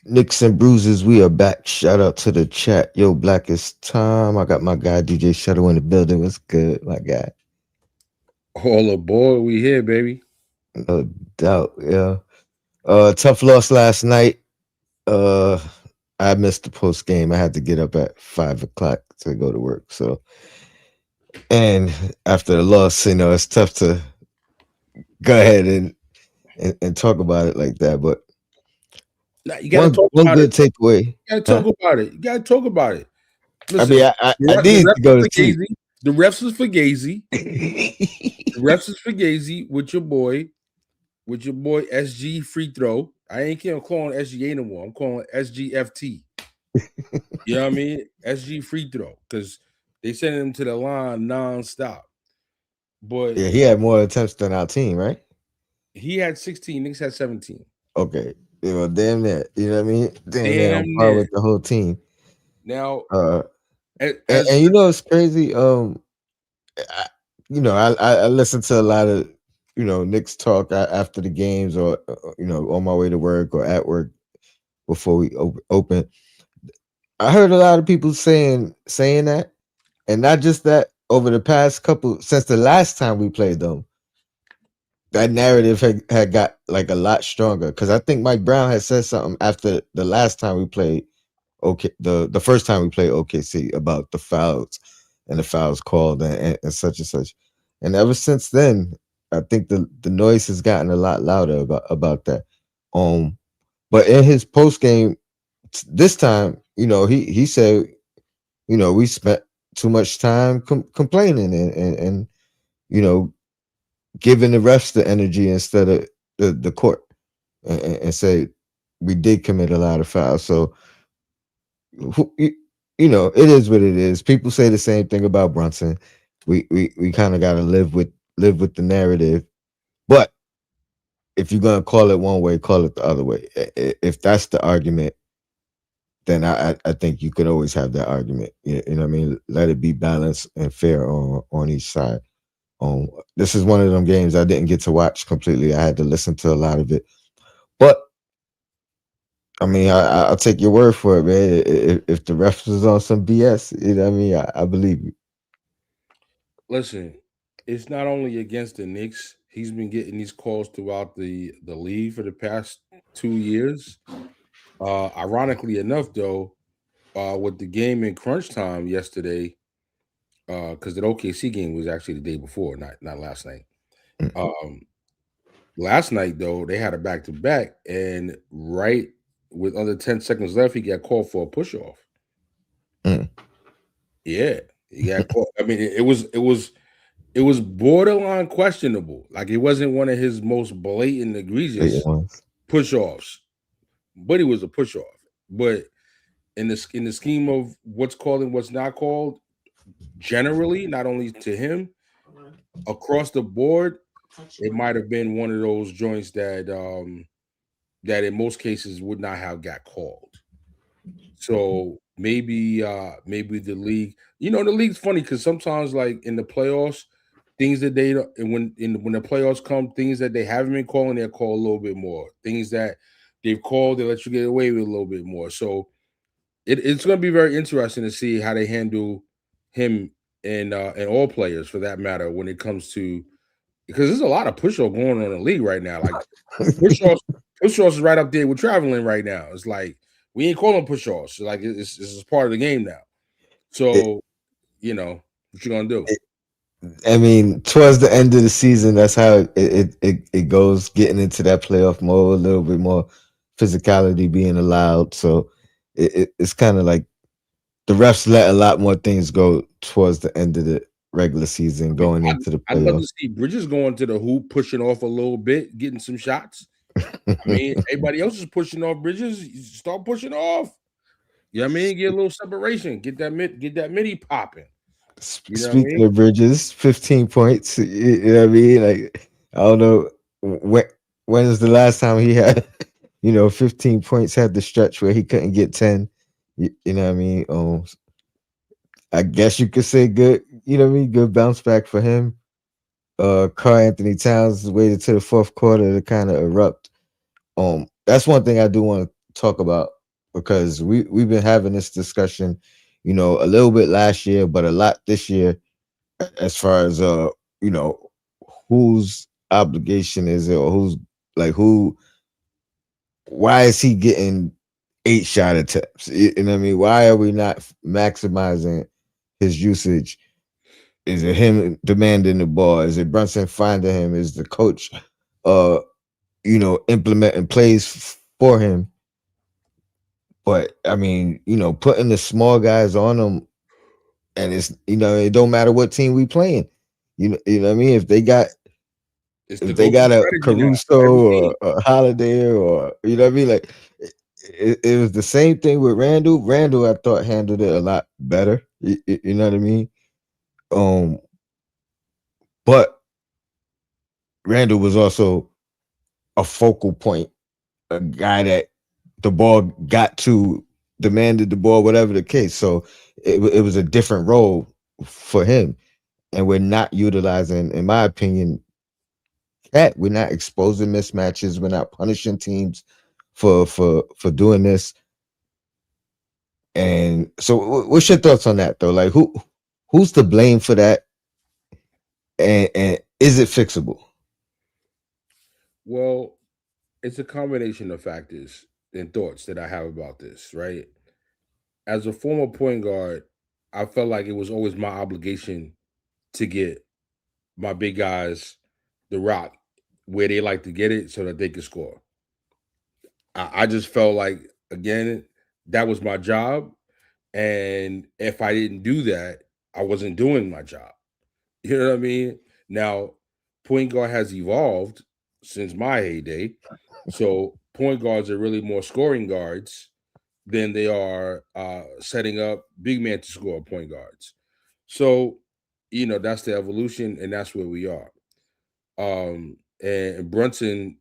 Nicks and Bruises, we are back. Shout out to the chat. Yo, Blackest Time. I got my guy DJ Shadow in the building. What's good, my guy? All aboard, we here, baby. No doubt, yeah. Tough loss last night. Uh I missed the post game. I had to get up at 5 o'clock to go to work. So and after the loss, it's tough to go ahead and talk about it like that. But Now you gotta one talk one about it. good takeaway. You gotta Huh? talk about it. You gotta talk about it. I mean, Listen, I the need to refs is go to for sleep. Gazy. The refs is for Gazy. The refs is for Gazy with your boy SG free throw. I ain't can't calling SGA no more. I'm calling SGFT. You know what I mean? SG free throw because they sending him to the line nonstop. But Yeah, he had more attempts than our team, right? he had 16. Knicks had 17. Okay. Damn that. You know what I mean? Damn that on Damn par near. with the whole team. Now, Uh as and it's crazy. I, I listen to a lot of Knicks talk after the games or on my way to work or at work before we open. I heard a lot of people saying that, and not just that. Over the past couple since the last time we played them, that narrative had got like a lot stronger because I think Mike Brown had said something after the last time we played the first time we played OKC about the fouls and the fouls called and such and such. And ever since then, I think the noise has gotten a lot louder about that. Um but in his post game this time, he said, we spent too much time complaining and you know giving the refs the energy instead of the court and say we did commit a lot of fouls. So who, it is what it is. People say the same thing about Brunson. We kind of got to live with the narrative. But if you're gonna call it one way, call it the other way. If that's the argument, then I think you could always have that argument. You know what I mean? Let it be balanced and fair on each side. This is one of them games I didn't get to watch completely. I had to listen to a lot of it, but I mean, I'll take your word for it, man. If the ref was on some BS, I mean, I believe you. listen, it's not only against the Knicks. He's been getting these calls throughout the league for the past 2 years. Ironically enough, though, with the game in crunch time yesterday, because the OKC game was actually the day before, not last night. Mm, Um, Last night though, they had a back to back, and right with under 10 seconds left, he got called for a push off. mm. Yeah, he got caught. I mean, it was borderline questionable. Like it wasn't one of his most blatant, It egregious was. push offs, but it was a push off. But in the scheme of what's called and what's not called, generally, not only to him, across the board, it might have been one of those joints that in most cases would not have got called. So maybe the league, the league's funny because sometimes like in the playoffs, things that they don't- and when the playoffs come, things that they haven't been calling, they'll call a little bit more. Things that they've called, they let you get away with a little bit more. So it's going to be very interesting to see how they handle him and all players for that matter when it comes to because there's a lot of push off going on in the league right now. Like push offs, push offs is right up there with traveling right now. It's like we ain't calling push offs. Like it's part of the game now. it, So what you gonna do? it, I mean, towards the end of the season, that's how it goes. Getting into that playoff mode, a little bit more physicality being allowed. So it's kind of like the refs let a lot more things go towards the end of the regular season, I mean, going I'd, into the I'd love playoffs. to see Bridges going to the hoop, pushing off a little bit, getting some shots. I mean, everybody else is pushing off Bridges. You start pushing off. You know what I mean? Get a little separation. Get that midi popping. You know what I Speaking mean? of Bridges, 15 points. You know what I mean? Like, I don't know when is the last time he had, 15 points, had the stretch where he couldn't get 10. You know what I mean? I guess you could say good, good bounce back for him. Carl Anthony Towns waited to the fourth quarter to kind of erupt. That's one thing I do want to talk about because we've been having this discussion, a little bit last year, but a lot this year as far as you know, whose obligation is it or who's like who why is he getting 8 shot attempts? You know what I mean? Why are we not maximizing his usage? Is it him demanding the ball? Is it Brunson finding him? Is the coach uh implementing plays for him? But I mean, putting the small guys on them, and it's it don't matter what team we playing. You know what I mean? It's the If they go-to got a strategy now Caruso for every team. or a Holiday or what I mean, like it was the same thing with Randall. Randall, I thought handled it a lot better. You know what I mean? Um, but Randall was also a focal point, a guy that the ball got to, demanded the ball, whatever the case. So it was a different role for him, and we're not utilizing, in my opinion, Cat. We're not exposing mismatches. We're not punishing teams for doing this. And so, what's your thoughts on that though? Like, who's to blame for that, and is it fixable? Well, it's a combination of factors and thoughts that I have about this, right? As a former point guard, I felt like it was always my obligation to get my big guys the rock where they like to get it so that they can score. I just felt like, again, that was my job. And if I didn't do that, I wasn't doing my job. You know what I mean? Now, point guard has evolved since my heyday. So point guards are really more scoring guards than they are setting up big man to score point guards. So, that's the evolution, and that's where we are. And Brunson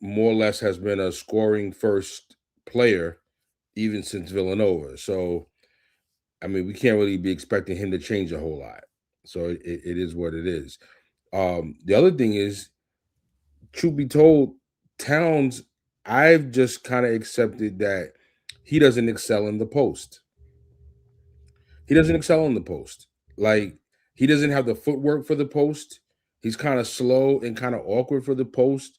more or less has been a scoring first player even since Villanova. So, I mean, we can't really be expecting him to change a whole lot. So it is what it is. The other thing is, truth be told, Towns, I've just kind of accepted that he doesn't excel in the post. He doesn't excel in the post. Like, he doesn't have the footwork for the post. He's kind of slow and kind of awkward for the post.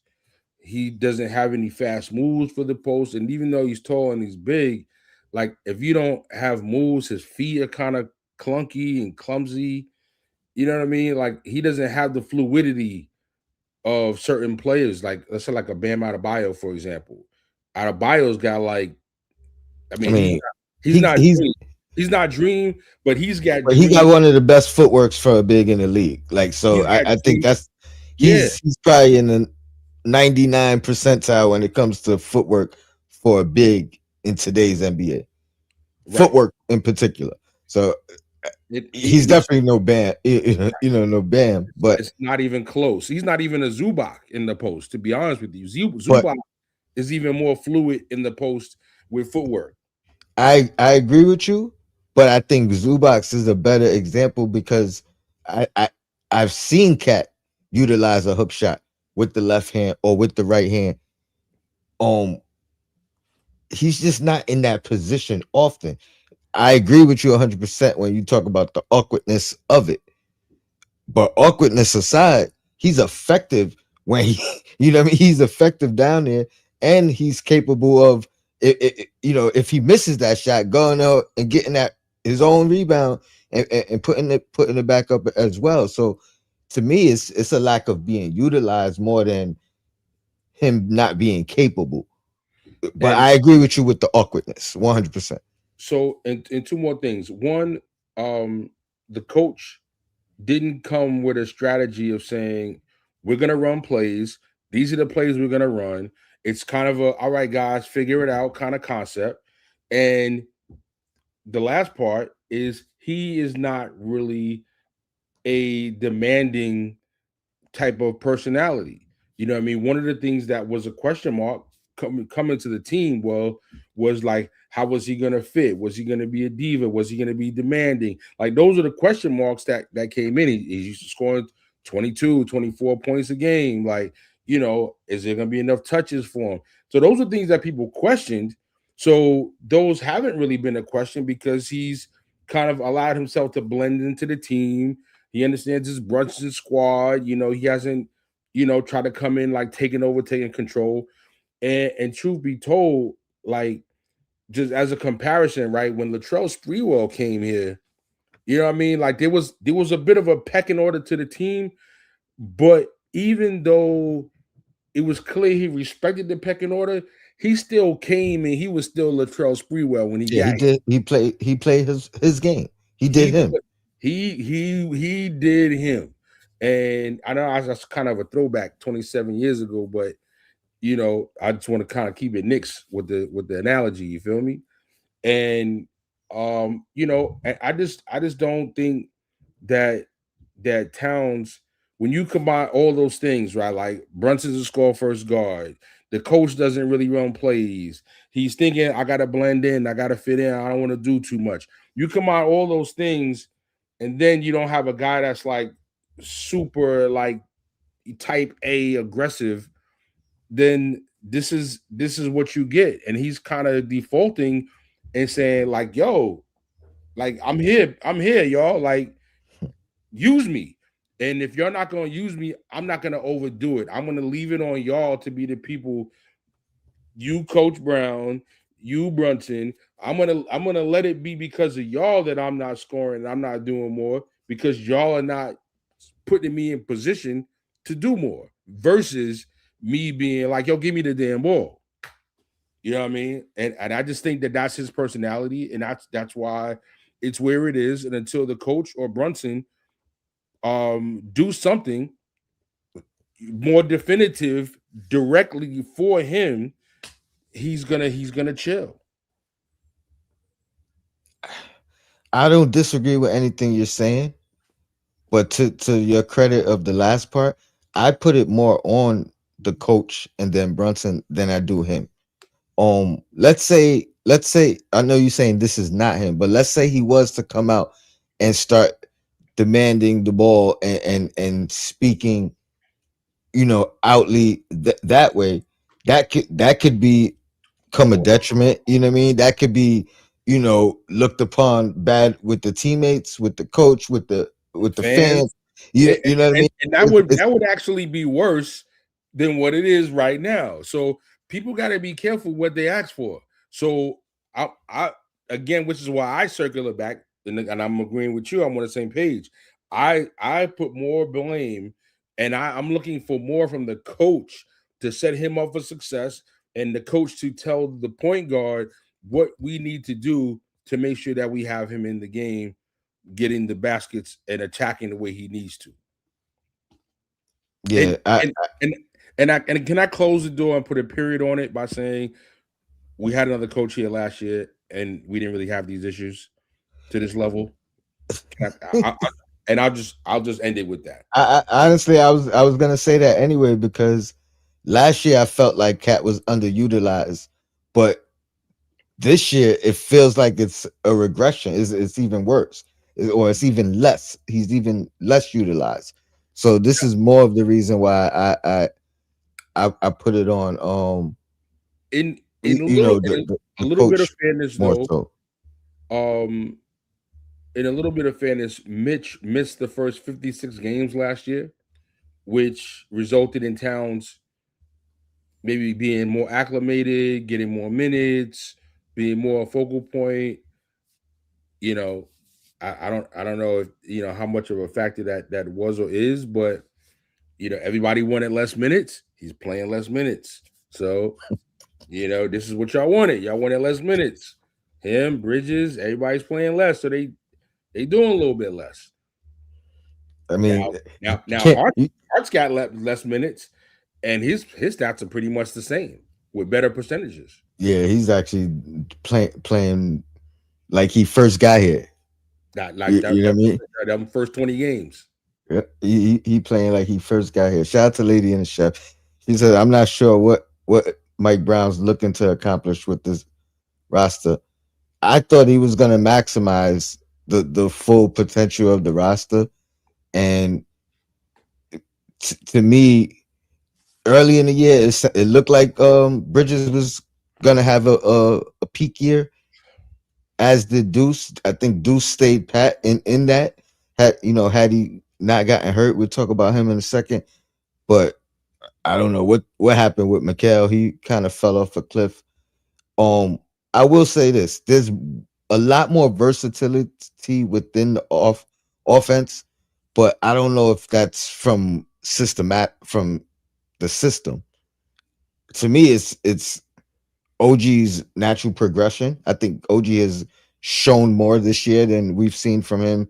He doesn't have any fast moves for the post. And even though he's tall and he's big, like, if you don't have moves, his feet are kind of clunky and clumsy. You know what I mean? Like, he doesn't have the fluidity of certain players. Like, let's say like a Bam Adebayo, for example. Adebayo's got like, I I mean, mean, he's he not he's dream. He's not dream, but he's got but he dream. got one of the best footworks for a big in the league. Like, so He's got I think dream. that's Yeah, he's probably in the 99 percentile when it comes to footwork for a big in today's NBA. right. Footwork in particular. So he's He's definitely no Bam, no Bam, but it's not even close. He's not even a Zubac in the post, to be honest with you. but Zubac is even more fluid in the post with footwork. I agree with you, but I think Zubox is a better example because I, I I've seen Cat utilize a hook shot with the left hand or with the right hand. Um, he's just not in that position often. I agree with you 100% when you talk about the awkwardness of it. But awkwardness aside, he's effective when he, what I mean, he's effective down there, and he's capable of, if he misses that shot, going out and getting that his own rebound and putting it back up as well. So to me, it's a lack of being utilized more than him not being capable. But And I agree with you with the awkwardness, 100%. so, and two more things. One, the coach didn't come with a strategy of saying, we're going to run plays. These are the plays we're going to run. It's kind of a, all right, guys, figure it out kind of concept. And the last part is he is not really a demanding type of personality. You know what I mean? One of the things that was a question mark coming to the team, well, was like, how was he going to fit? Was he going to be a diva? Was he going to be demanding? Like, those are the question marks that came in. He's used to scoring 22, 24 points a game. Like, is there going to be enough touches for him? So those are things that people questioned, So those haven't really been a question because he's kind of allowed himself to blend into the team. He understands his Brunson squad. He hasn't, tried to come in like taking over, taking control. And truth be told, like just as a comparison, right? When Latrell Sprewell came here, you know what I mean? Like there was a bit of a pecking order to the team, but even though it was clear he respected the pecking order, he still came and he was still Latrell Sprewell when he Yeah, got he here. did. He played his game. He did He him. he did him. And I know that's kind of a throwback 27 years ago, but I just want to kind of keep it Knicks with the analogy, you feel me? And I just don't think that Towns, when you combine all those things, right? Like Brunson's a score first guard. The coach doesn't really run plays. He's thinking, I gotta blend in, I gotta fit in, I don't want to do too much. You combine all those things, and then you don't have a guy that's like super like type A aggressive, then this is what you get. And he's kind of defaulting and saying, like, yo, like I'm here, y'all. Like, use me. And if you're not gonna use me, I'm not gonna overdo it. I'm gonna leave it on y'all to be the people, you Coach Brown, you Brunson. I'm gonna let it be because of y'all that I'm not scoring and I'm not doing more because y'all are not putting me in position to do more versus me being like, yo, give me the damn ball. You know what I mean? And I just think that that's his personality, and that's why it's where it is. And until the coach or Brunson do something more definitive directly for him, he's gonna chill. I don't disagree with anything you're saying, but to your credit of the last part, I put it more on the coach and then Brunson than I do him. Let's say I know you're saying this is not him, but let's say he was to come out and start demanding the ball and speaking, outly that way. That could be come a Oh, detriment. You know what I mean? That could be, looked upon bad with the teammates, with the coach, with the fans. fans. You and, you know what I mean? and that It's, would it's, that would actually be worse than what it is right now. So people got to be careful what they ask for. So I again, which is why I circle it back, and I'm agreeing with you. I'm on the same page. I put more blame, and I'm looking for more from the coach to set him up for success, and the coach to tell the point guard what we need to do to make sure that we have him in the game getting the baskets and attacking the way he needs to. And yeah, I, and and and can I close the door and put a period on it by saying we had another coach here last year and we didn't really have these issues to this level. And I'll just end it with that. I honestly, I was gonna say that anyway because last year I felt like Cat was underutilized, but this year it feels like it's a regression. It's even worse, or it's even less. He's even less utilized. So this is more of the reason why I put it on. In a You little know the, the a the little bit of coach fairness more though, so. um, in a little bit of fairness, Mitch missed the first 56 games last year, which resulted in Towns maybe being more acclimated, getting more minutes, being more a focal point. You know, I don't know if how much of a factor that was or is, but everybody wanted less minutes. He's playing less minutes, so this is what y'all wanted. Y'all wanted less minutes. Him, Bridges, everybody's playing less, so they doing a little bit less I now. mean, Now, you now, can't. Hart's got less minutes, and his stats are pretty much the same with better percentages. Yeah, he's actually playing like he first got here. Not You, like that. you know what I mean? Them first 20 games. Yeah, he playing like he first got here. Shout out to Lady and the Chef. She said, "I'm not sure what Mike Brown's looking to accomplish with this roster. I thought he was going to maximize the full potential of the roster, and to me, early in the year, it looked like Bridges was gonna have a peak year, as did Deuce. I think Deuce stayed pat in that. Had he not gotten hurt, we'll talk about him in a second. But I don't know what happened with Mikal. He kind of fell off a cliff. Um, I will say this: there's a lot more versatility within the offense, but I don't know if that's from the system. To me, it's OG's natural progression. I think OG has shown more this year than we've seen from him,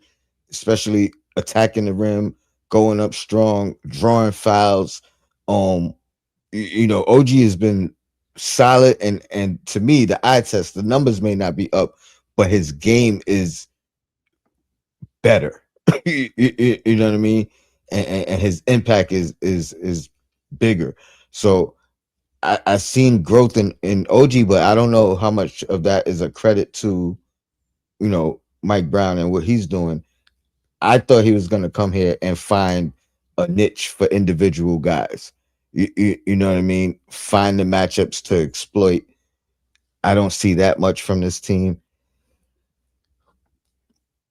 especially attacking the rim, going up strong, drawing fouls. Um, OG has been solid, and to me, the eye test, the numbers may not be up, but his game is better. You know what I mean? And his impact is bigger. So I seen growth in OG, but I don't know how much of that is a credit to Mike Brown and what he's doing. I thought he was going to come here and find a niche for individual guys. You know what I mean? Find the matchups to exploit. I don't see that much from this team.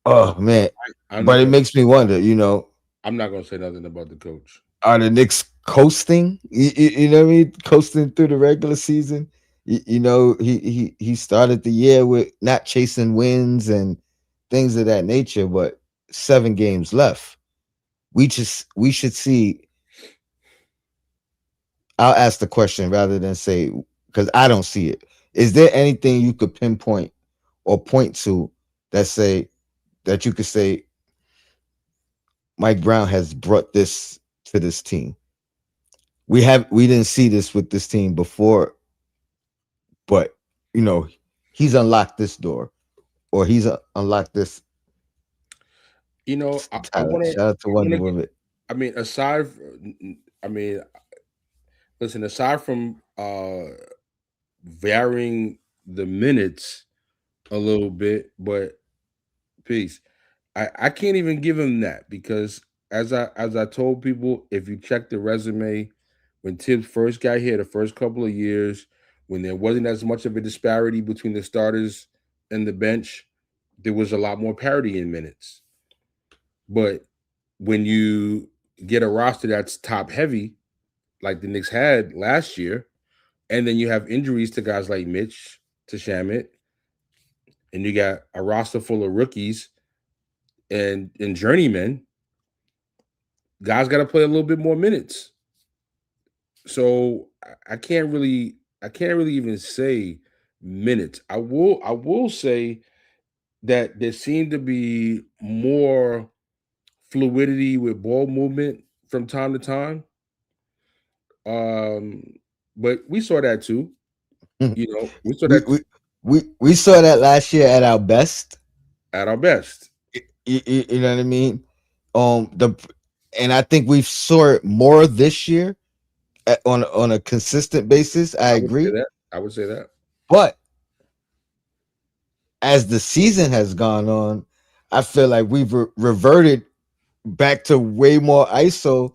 Oh man, I'm not but it gonna. makes me wonder. I'm not gonna say nothing about the coach. Are the Knicks coasting? You know what I mean? Coasting through the regular season. He started the year with not chasing wins and things of that nature, but 7 games left. We should see. I'll ask the question rather than say, because I don't see it. Is there anything you could pinpoint or point to that say that you could say Mike Brown has brought this to this team? We didn't see this with this team before, but you know he's unlocked this door, or he's unlocked this I want talent. to. Shout out to I want Wonder to get. Woman. I mean, I mean, listen. Aside from varying the minutes a little bit, but peace. I can't even give him that because as I told people, if you check the resume, when Tibbs first got here, the first couple of years, when there wasn't as much of a disparity between the starters and the bench, there was a lot more parity in minutes. But when you get a roster that's top heavy, like the Knicks had last year, and then you have injuries to guys like Mitch, to Shamit, and you got a roster full of rookies and journeymen, guys got to play a little bit more minutes. So I can't really even say minutes. I will say that there seemed to be more fluidity with ball movement from time to time. Um, but we saw that too. We saw we, that we we saw that last year at our best. at our best. You know what I mean? The and I think we saw it more this year on a consistent basis. I I would say agree, that. I would say that. but as the season has gone on, I feel like we've reverted back to way more ISO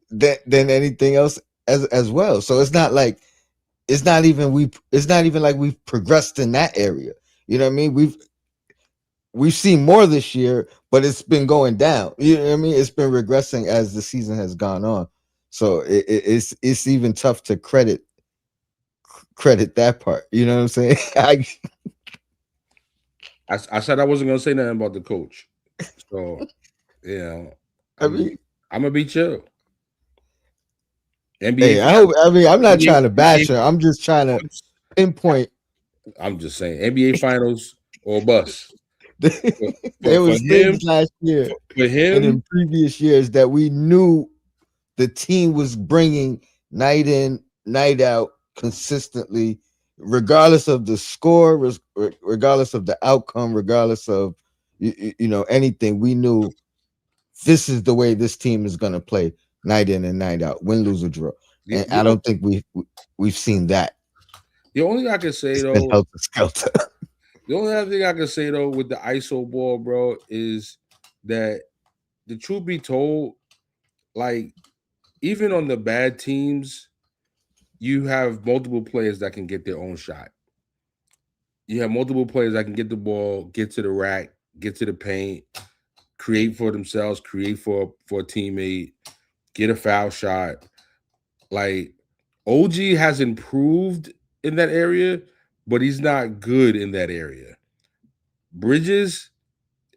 than anything else as well. So it's not even like we've progressed in that area. You know what I mean? We've seen more this year, but it's been going down. You know what I mean? It's been regressing as the season has gone on. So it's even tough to credit that part. You know what I'm saying? I said I wasn't gonna say nothing about the coach. So you know, I I'm mean, I'm gonna be chill. NBA hey, I hope. I mean, I'm not trying to bash her. NBA I'm just trying to pinpoint. I'm just saying NBA Finals or bust. For, for, There for was him, things last year for and him, in previous years that we knew the team was bringing night in, night out consistently, regardless of the score, regardless of the outcome, regardless of anything. We knew this is the way this team is going to play night in and night out, win, lose, or draw. the, And the, I don't think we've seen that. the only thing I can say It's been though, helter skelter. the only other thing I can say though with the ISO ball, bro, is that the truth be told, like even on the bad teams, you have multiple players that can get their own shot. You have multiple players that can get the ball, get to the rack, get to the paint, create for themselves, create for a teammate, get a foul shot. Like OG has improved in that area, but he's not good in that area. Bridges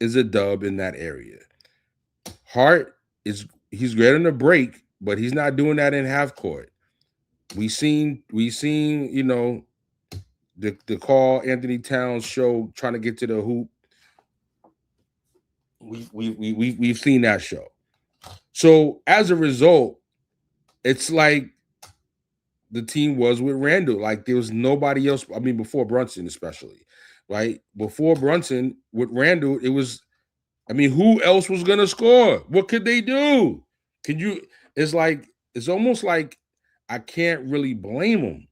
is a dub in that area. Hart is he's great on the break, but he's not doing that in half court. We seen the call Anthony Towns show trying to get to the hoop. We've seen that show. So as a result, it's like the team was with Randall. Like there was nobody else. I mean, before Brunson, especially, right? Before Brunson with Randall, it was. I mean, who else was gonna score? What could they do? Can you? It's like it's almost like I can't really blame him,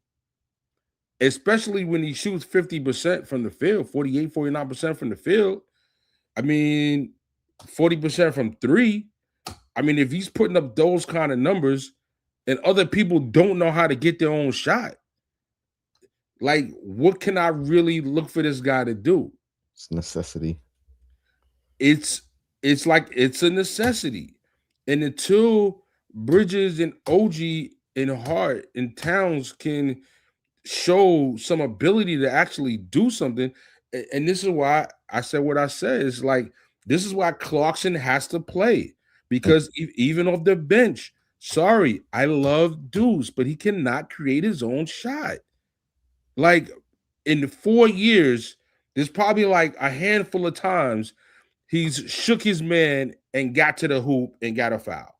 especially when he shoots 50% from the field, 48, 49% from the field. I mean, 40% from three. I mean, if he's putting up those kind of numbers and other people don't know how to get their own shot, like what can I really look for this guy to do? It's necessity. It's it's like it's a necessity. And until Bridges and OG and Hart and Towns can show some ability to actually do something, and this is why I said what I said. It's like this is why Clarkson has to play because even off the bench, sorry, I love Deuce, but he cannot create his own shot. Like in 4 years, there's probably like a handful of times he's shook his man and got to the hoop and got a foul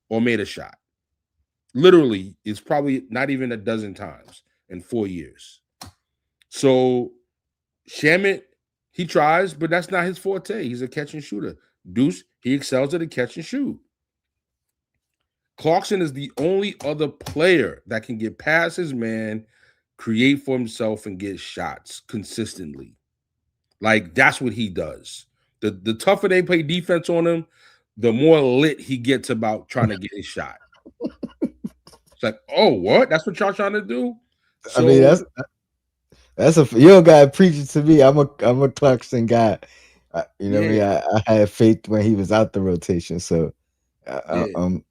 or made a shot. Literally, it's probably not even a dozen times in 4 years. So Shamit, he tries, but that's not his forte. He's a catch and shooter. Deuce, he excels at a catch and shoot. Clarkson is the only other player that can get past his man, create for himself, and get shots consistently. Like that's what he does. The tougher they play defense on him, the more lit he gets about trying to get his shot. It's like, oh, what? That's what y'all trying to do? I mean, So that's a you don't gotta preach it to me. I'm a Clarkson guy. You know what I yeah, mean? I had faith when he was out the rotation, so yeah. I'm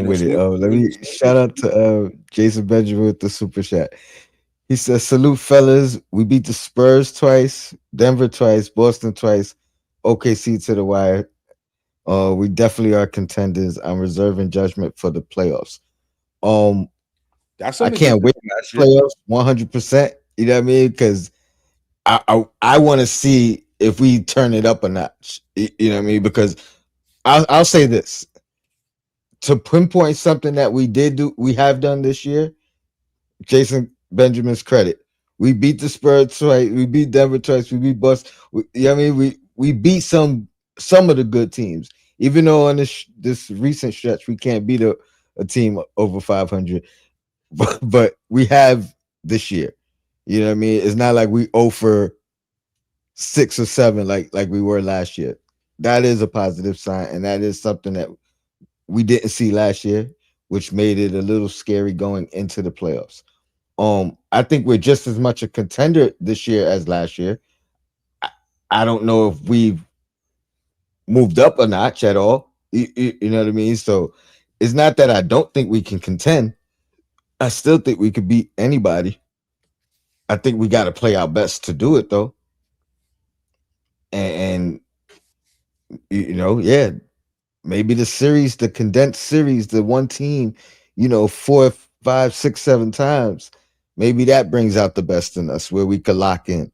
with it. Smoke Let when me shout out to Jason Benjamin with the super chat. He says, "Salute, fellas. We beat the Spurs twice, Denver twice, Boston twice, OKC to the wire. We definitely are contenders. I'm reserving judgment for the playoffs. Um, that's I something to can't do wait last for year. playoffs 100%. You know what I mean? Because I want to see if we turn it up a notch. You know what I mean? Because I'll say this to pinpoint something that we have done this year. Jason Benjamin's credit. We beat the Spurs twice. We beat Denver twice. We beat Boston. You know what I mean? We beat some of the good teams. Even though on this recent stretch we can't beat a team over 500, but we have this year. You know what I mean? It's not like we over 6 or 7 like we were last year. That is a positive sign, and that is something that we didn't see last year, which made it a little scary going into the playoffs. I think we're just as much a contender this year as last year. I, I don't know if we've moved up a notch at all. You know what I mean? So it's not that I don't think we can contend. I still think we could beat anybody. I think we got to play our best to do it though. And yeah, maybe the condensed series, the one team, 4, 5, 6, 7 times. Maybe that brings out the best in us where we could lock in.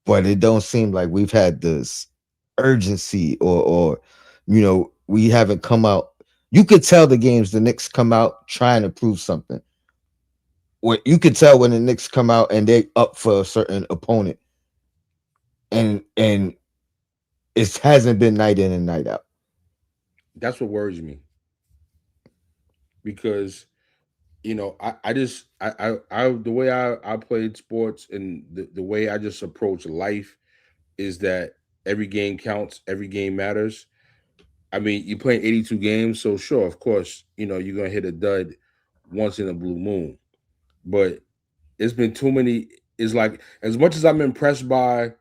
But it don't seem like we've had this urgency or we haven't come out. You could tell the games the Knicks come out trying to prove something. What you could tell when the Knicks come out and they up for a certain opponent, and it hasn't been night in and night out. That's what worries me because I just I the way I played sports and the way I just approach life is that every game counts, every game matters. I mean, you're playing 82 games, so sure, of course, you're gonna hit a dud once in a blue moon. But It's been too many. It's like as much as I'm impressed by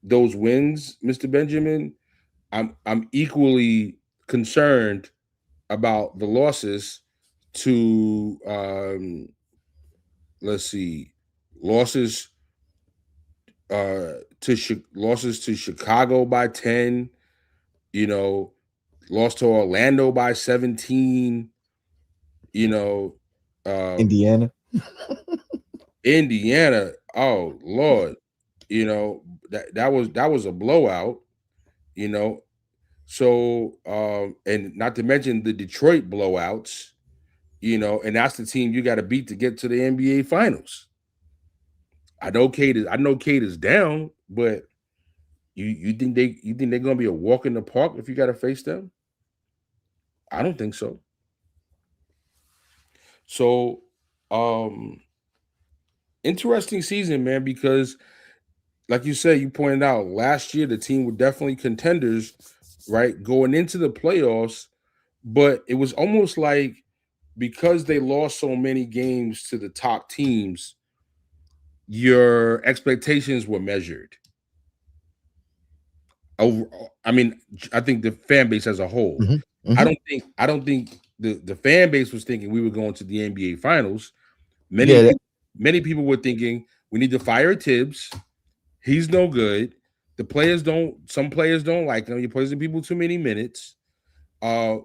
those wins, Mr. Benjamin, I'm equally concerned about the losses to let's see, losses losses to Chicago by 10, you know, lost to Orlando by 17, you know, um Indiana. Indiana, oh Lord, that was a blowout, you know. So and not to mention the Detroit blowouts, and that's the team you got to beat to get to the NBA finals. I know Kate is down, but you think they're gonna be a walk in the park if you got to face them? I don't think so. So, um, interesting season, man, because like you said, you pointed out last year the team were definitely contenders, right, going into the playoffs, but it was almost like because they lost so many games to the top teams, your expectations were measured. Over, I mean, I think the fan base as a whole. Hmm. I Hmm. don't think I don't think the fan base was thinking we were going to the NBA finals. Many Yeah, people many people were thinking we need to fire Tibbs. He's no good. Some players don't like him. He plays in people too many minutes.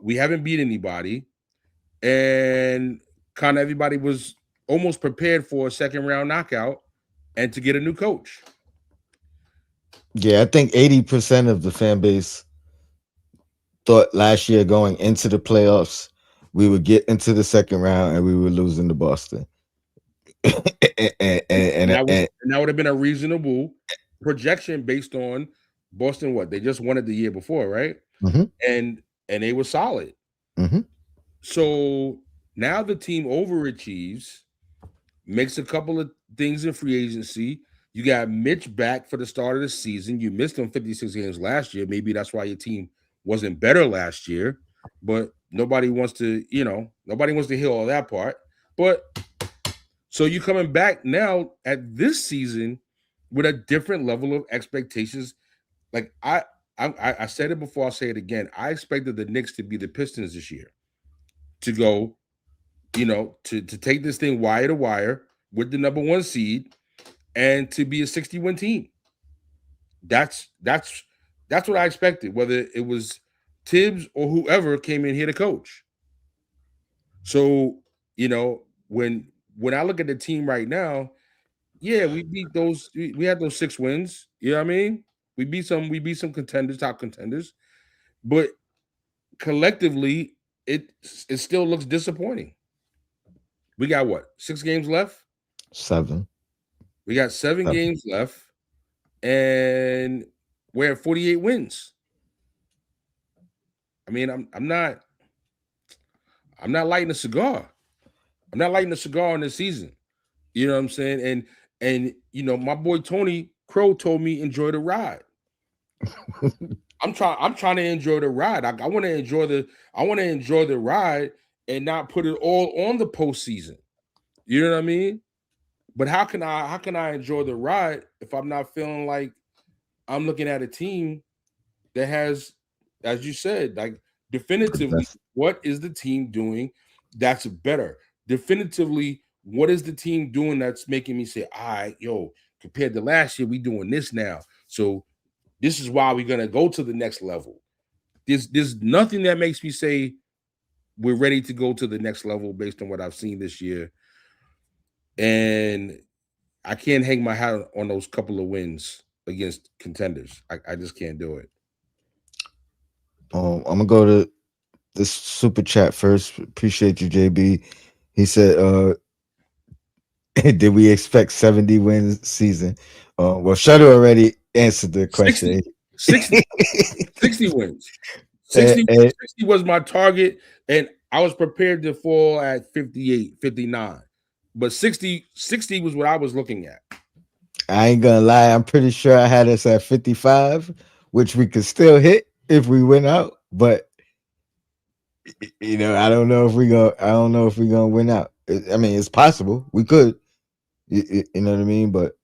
We haven't beat anybody. And kind of everybody was almost prepared for a second round knockout and to get a new coach. yeah. I think 80% of the fan base thought last year going into the playoffs we would get into the second round and we were losing to Boston. and, and, And and, that would and, and that would have been a reasonable projection based on Boston. What they just won it the year before, right? mhm, And they were solid. mhm. So now the team overachieves, makes a couple of things in free agency. You got Mitch back for the start of the season. You missed him 56 games last year. Maybe that's why your team wasn't better last year. But nobody wants to hear all that part. But so you coming back now at this season with a different level of expectations. Like I said it before, I'll say it again. I expected the Knicks to be the Pistons this year, to go, to take this thing wire to wire with the number one seed and to be a 60-win team. That's what I expected, whether it was Tibbs or whoever came in here to coach. So, when I look at the team right now, yeah, we beat those. We had those 6 wins. You know what I mean? We beat some contenders, top contenders, but collectively, it it still looks disappointing. We got what, 6 games left? 7. We got seven 7. games left, and we're at 48 wins. I mean, I'm not lighting a cigar. I'm not lighting a cigar in this season. You know what I'm saying? And my boy Tony Crow told me enjoy the ride. I'm trying to enjoy the ride. I want to enjoy the ride and not put it all on the postseason. You know what I mean? But how can I enjoy the ride if I'm not feeling like I'm looking at a team that has, as you said, like definitively, That's what is the team doing that's better? Definitively, what is the team doing that's making me say, all right, yo, compared to last year, we doing this now. So this is why we're gonna go to the next level. There's nothing that makes me say we're ready to go to the next level based on what I've seen this year. And I can't hang my hat on those couple of wins against contenders. I just can't do it. I'm gonna go to this super chat first. Appreciate you, JB. He said, did we expect 70 wins season? Well, Shutter already answered the 60, question. 60, 60 wins. Eh, 60, eh, 60 was my target, and I was prepared to fall at 58, 59. But 60 was what I was looking at. I ain't gonna lie. I'm pretty sure I had us at 55, which we could still hit if we went out. But I don't know if we gonna. I don't know if we gonna win out. I mean, it's possible we could. You know what I mean? But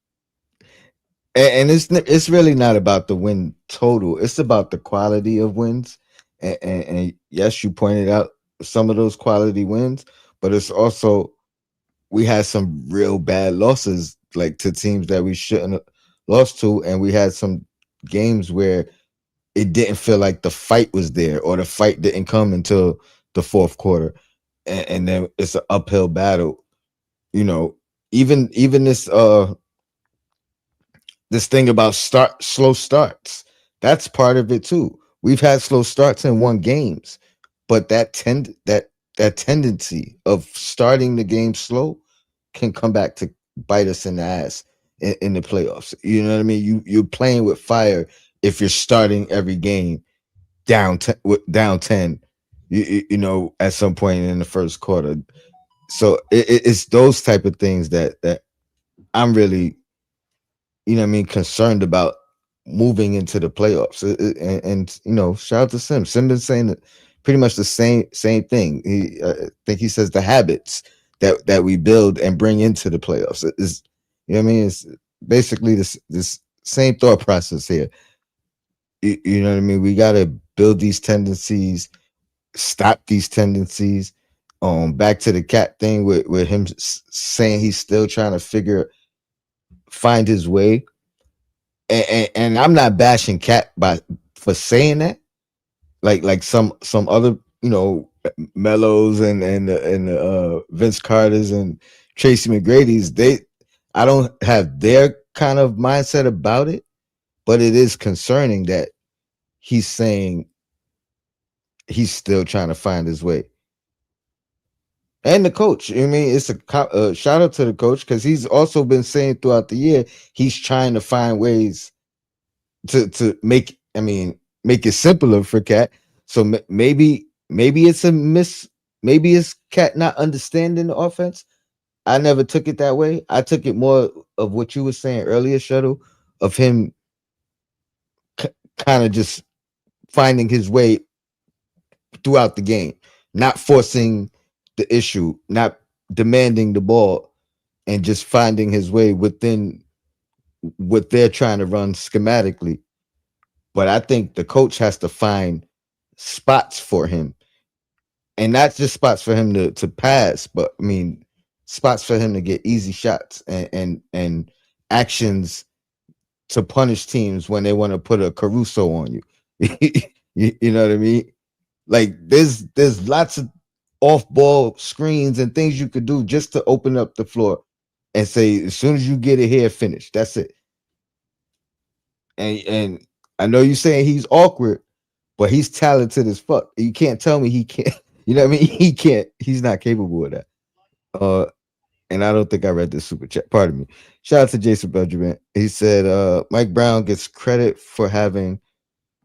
and it's really not about the win total. It's about the quality of wins. And yes, you pointed out some of those quality wins, but it's also we had some real bad losses, like to teams that we shouldn't have lost to, and we had some games where it didn't feel like the fight was there, or the fight didn't come until the fourth quarter, and then it's an uphill battle. You know, even this thing about start slow starts. That's part of it too. We've had slow starts and won games, but that tendency of starting the game slow can come back to bite us in the ass in the playoffs. You know what I mean? You're playing with fire if you're starting every game down 10. You know, at some point in the first quarter. So it's those type of things that I'm really, you know what I mean, concerned about moving into the playoffs. And you know, shout out to Sim. Sim been saying pretty much the same thing. I think he says the habits that we build and bring into the playoffs is, you know what I mean. It's basically this same thought process here. You know what I mean. We got to build these tendencies, stop these tendencies. Back to the cat thing with him saying he's still trying to find his way, and I'm not bashing Cat by for saying that. Like some other, you know, Mellows and Vince Carter's and Tracy McGrady's. I don't have their kind of mindset about it, but it is concerning that he's saying he's still trying to find his way. And the coach, I mean, it's a shout out to the coach because he's also been saying throughout the year he's trying to find ways to make, I mean, make it simpler for Cat. So maybe it's a miss. Maybe it's Cat not understanding the offense. I never took it that way. I took it more of what you were saying earlier, Shuttle, of him k- kind of just finding his way throughout the game, not forcing the issue, not demanding the ball, and just finding his way within what they're trying to run schematically. But I think the coach has to find spots for him, and not just spots for him to pass, but I mean spots for him to get easy shots and actions to punish teams when they want to put a Caruso on you. You know what I mean? Like there's lots of off ball screens and things you could do just to open up the floor and say as soon as you get it here, finish. That's it. And I know you're saying he's awkward, but he's talented as fuck. You can't tell me he can't. You know what I mean? He can't. He's not capable of that. Uh, and I don't think I read this super chat. Pardon me. Shout out to Jason Benjamin. He said Mike Brown gets credit for having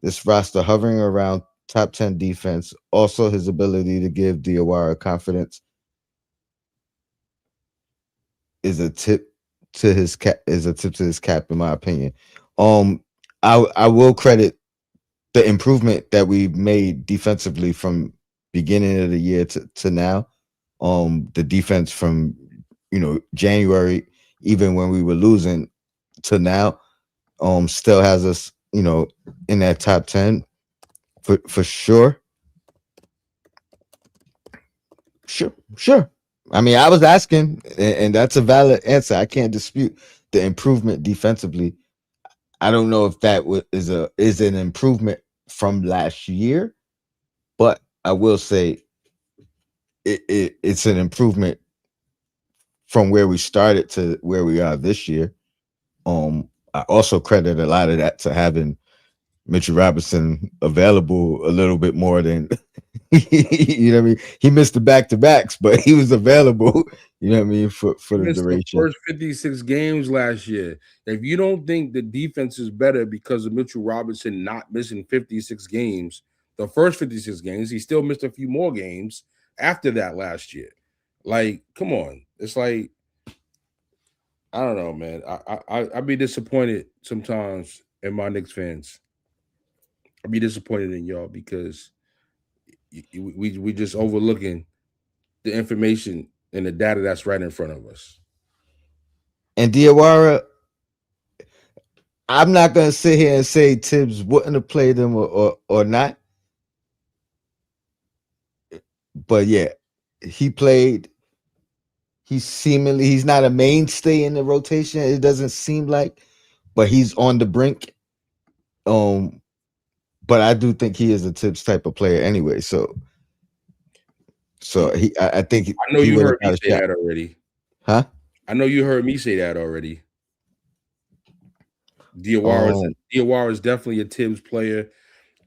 this roster hovering around top 10 defense. Also, his ability to give Diawara confidence is a tip to his cap, in my opinion. Um, I will credit the improvement that we've made defensively from beginning of the year to now. The defense from, you know, January, even when we were losing, to now, still has us, you know, in that top 10 for sure. Sure. I mean, I was asking, and that's a valid answer. I can't dispute the improvement defensively. I don't know if that is an improvement from last year, but I will say it's an improvement from where we started to where we are this year. I also credit a lot of that to having Mitchell Robinson available a little bit more than you know what I mean. He missed the back to backs, but he was available. You know what I mean for He the missed the duration. first 56 games last year. If you don't think the defense is better because of Mitchell Robinson not missing 56 games, the first 56 games, he still missed a few more games after that last year. Like, come on. It's like, I don't know, man. I'd be disappointed sometimes in my Knicks fans. I'd be disappointed in y'all because we just overlooking the information and the data that's right in front of us. And Diawara, I'm not gonna sit here and say Tibbs wouldn't have played him or not, but yeah, he played. He's not a mainstay in the rotation. It doesn't seem like, but he's on the brink. Um, but I do think he is a Tibbs type of player anyway. So I think I know he you would have heard me got a say shot, that already. huh? I know you heard me say that already. Um, Diawara is definitely a Tibbs player,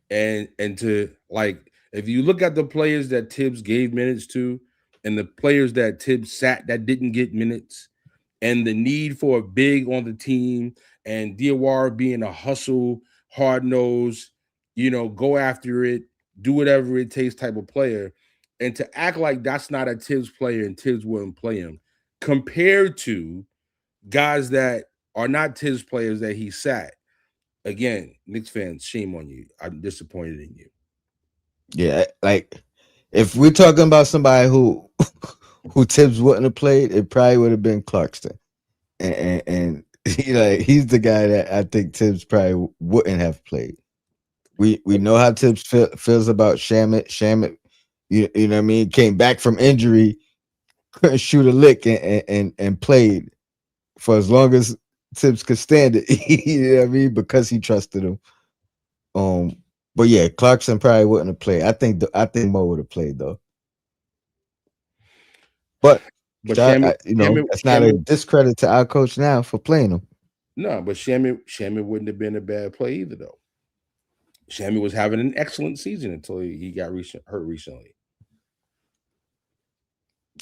and to like if you look at the players that Tibbs gave minutes to, and the players that Tibbs sat that didn't get minutes, and the need for a big on the team, and Diawara being a hustle, hard nose, go after it, do whatever it takes type of player, and to act like that's not a Tibbs player and Tibbs wouldn't play him, compared to guys that are not Tibbs players that he sat. Again, Knicks fans, shame on you. I'm disappointed in you. yeah, like if we're talking about somebody who who Tibbs wouldn't have played, it probably would have been Clarkston, and he's the guy that I think Tibbs probably wouldn't have played. We know how Tibbs feels about Shamit. Shamit, you know what I mean, came back from injury, couldn't shoot a lick, and played for as long as Tibbs could stand it. You know what I mean, because he trusted him. Um, but yeah, Clarkson probably wouldn't have played. I think Mo would have played though. But But Shamit, that's not a discredit to our coach now for playing him. no, but Shamit wouldn't have been a bad play either though. Shamit was having an excellent season until he got hurt recently.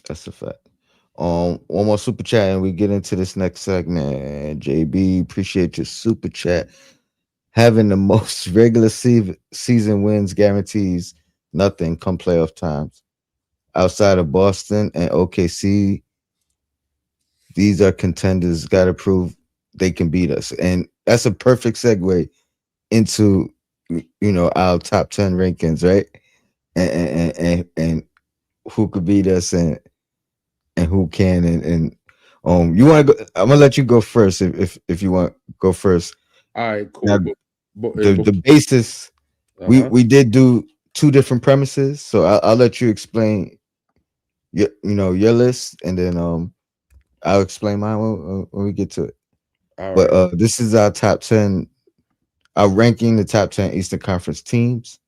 That's a fact. One more super chat, and we get into this next segment. JB, appreciate your super chat. Having the most regular season wins guarantees nothing come playoff times. Outside of Boston and OKC, these are contenders. Got to prove they can beat us, and that's a perfect segue into our top 10 rankings, right? And who could beat us and who can and you want to go? I'm gonna let you go first if you want to go first. All right, Now cool. But the basis uh-huh. we did do two different premises, so I'll let you explain your list, and then I'll explain mine when we get to it. All But right. this is our top 10. Our ranking the top 10 Eastern Conference teams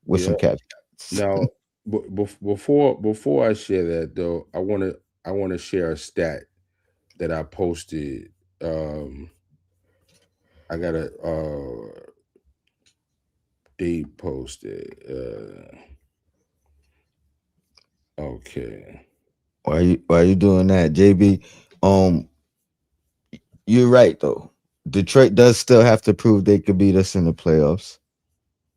with Yeah. some caveats. Now, before I share that though, I want to share a stat that I posted. I got a date posted. Okay. Why you doing that, JB? Um, you're right though. Detroit does still have to prove they could beat us in the playoffs.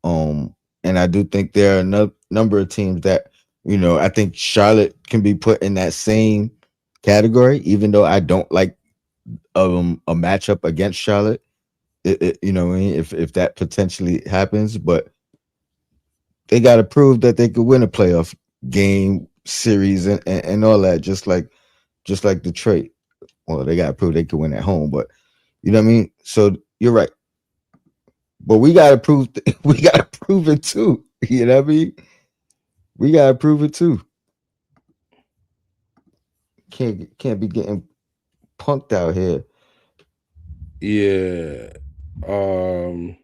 Um, and I do think there are a number of teams that I think Charlotte can be put in that same category, even though I don't like a matchup against Charlotte. You know what I mean? If that potentially happens, but they got to prove that they could win a playoff game series and all that, just like Detroit. Well, they got to prove they could win at home, but you know what I mean. So you're right, but we got to prove we got to prove it too. You know what I mean? We got to prove it too. Can't be getting punked out here. Yeah. Um.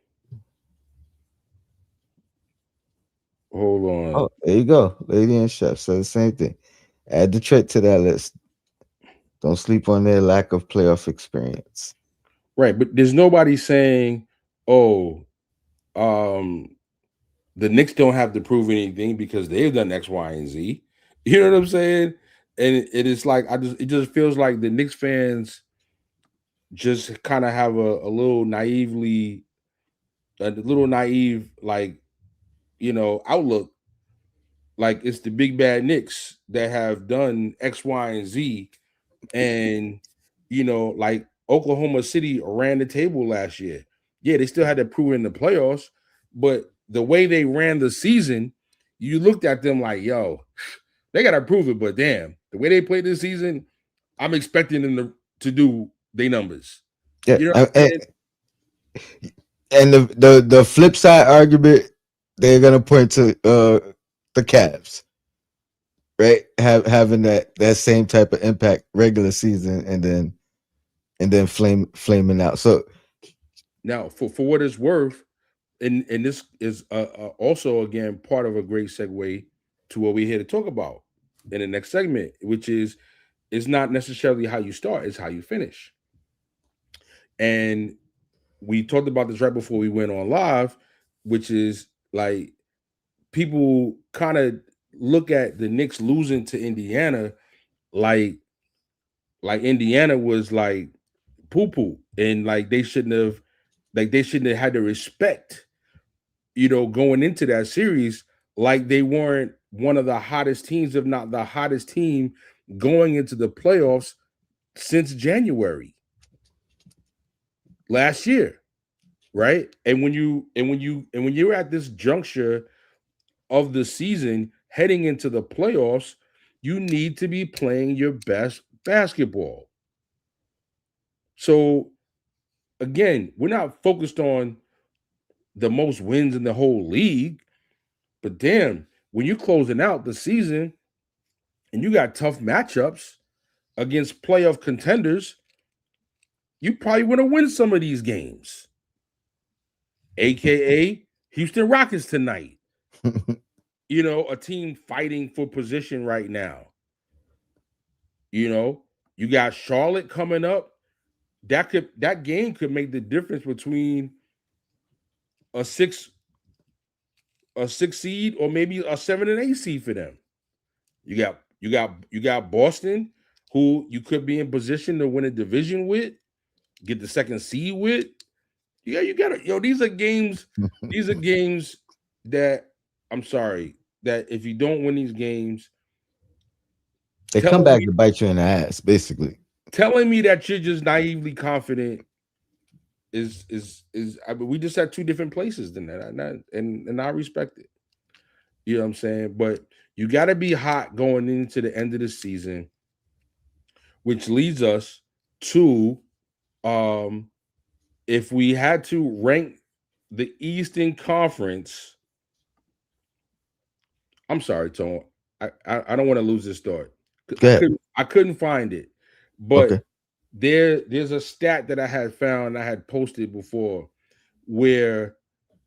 Hold on. Oh, there you go, lady and chef. So the same thing. Add Detroit to that list. Don't sleep on their lack of playoff experience. Right, but there's nobody saying, "Oh, um, the Knicks don't have to prove anything because they've done X, Y, and Z." You know what I'm saying? And it is like it just feels like the Knicks fans just kind of have a little naive like outlook. Like it's the big bad Knicks that have done X, Y, and Z, and like Oklahoma City ran the table last year. Yeah, they still had to prove in the playoffs, but the way they ran the season, you looked at them like, yo, they gotta prove it. But damn, the way they played this season, I'm expecting them to. to do their numbers. Yeah, You know what I'm saying? and the flip side argument, they're gonna point to the Cavs, right? Having that same type of impact regular season, and then flaming out. So Now, for what it's worth, and this is also again part of a great segue to what we're here to talk about in the next segment, which is it's not necessarily how you start, it's how you finish. And we talked about this right before we went on live, which is like people kind of look at the Knicks losing to Indiana like Indiana was like poo poo, and like they shouldn't have had the respect, going into that series, like they weren't one of the hottest teams, if not the hottest team, going into the playoffs since January last year, right? And when you're at this juncture of the season heading into the playoffs, you need to be playing your best basketball. So again, we're not focused on the most wins in the whole league, but damn, when you're closing out the season and you got tough matchups against playoff contenders, you probably want to win some of these games, aka Houston Rockets tonight. A team fighting for position right now. You know, you got Charlotte coming up. That game could make the difference between a six a six seed or maybe a 7 and 8 seed for them. You got Boston, who you could be in position to win a division with, get the second seed with. Yeah, you got to. These are games. These are games that I'm sorry that if you don't win these games, they come telling back me to bite you in the ass, basically. telling me that you're just naively confident is. I mean, we just at two different places than that, and I respect it. You know what I'm saying? But you got to be hot going into the end of the season, which leads us to um if we had to rank the Eastern Conference. I'm sorry, Tone. I don't want to lose this thought. Go ahead. I couldn't find it, but Okay. there's a stat that I had found, I had posted before, where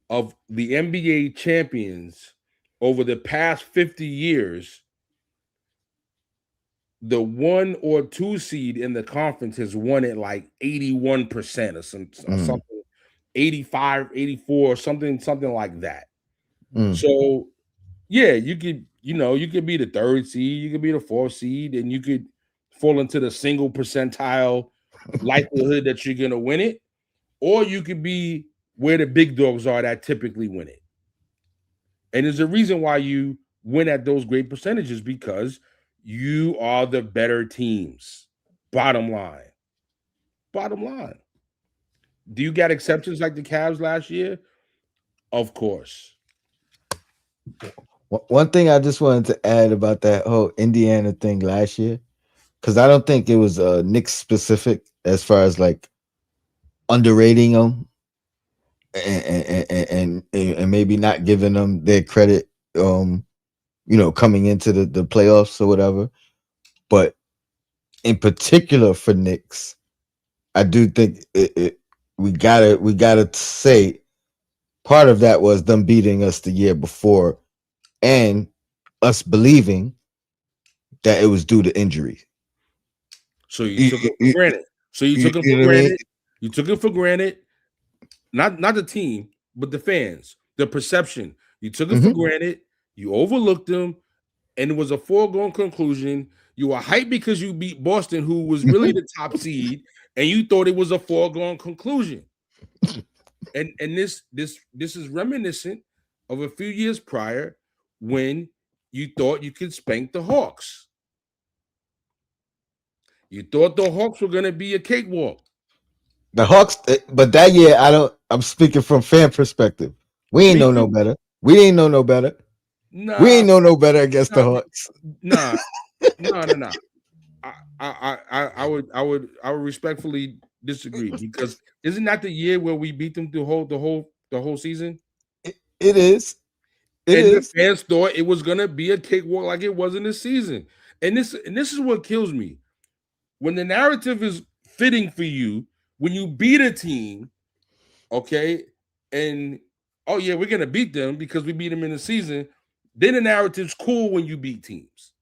of the NBA champions over the past 50 years, the 1 or 2 seed in the conference has won it like 81% or Mm, something, 85, 84, something like that. mm. So yeah, you could be the third seed, you could be the fourth seed, and you could fall into the single percentile likelihood that you're gonna win it, or you could be where the big dogs are that typically win it. And there's a reason why you win at those great percentages, because you are the better teams. Bottom line. Bottom line. Do you got exceptions like the Cavs last year? Of course. One thing I just wanted to add about that whole Indiana thing last year, because I don't think it was Knicks specific as far as like underrating them and maybe not giving them their credit, coming into the playoffs or whatever. But in particular for Knicks, I do think we gotta say part of that was them beating us the year before and us believing that it was due to injury. So you You, took it for you, granted. So you you, took it you for know what I mean? granted. You took it for granted. Not the team, but the fans, the perception. You took it for Hmm. granted. You overlooked them, and it was a foregone conclusion. You were hyped because you beat Boston, who was really the top seed, and you thought it was a foregone conclusion. And this is reminiscent of a few years prior when you thought you could spank the Hawks. You thought the Hawks were going to be a cakewalk. The Hawks, but that year I don't. I'm speaking from fan perspective. We ain't Me know no too. better. We ain't know no better. We Nah, ain't know no better against the nah, Hawks. nah, nah, nah, nah. I would respectfully disagree because isn't that the year where we beat them the whole season? It is. It And the is. fans thought it was gonna be a cakewalk like it was in the season. And this is what kills me. When the narrative is fitting for you, when you beat a team, okay, and oh yeah, we're gonna beat them because we beat them in the season, then the narrative's cool when you beat teams.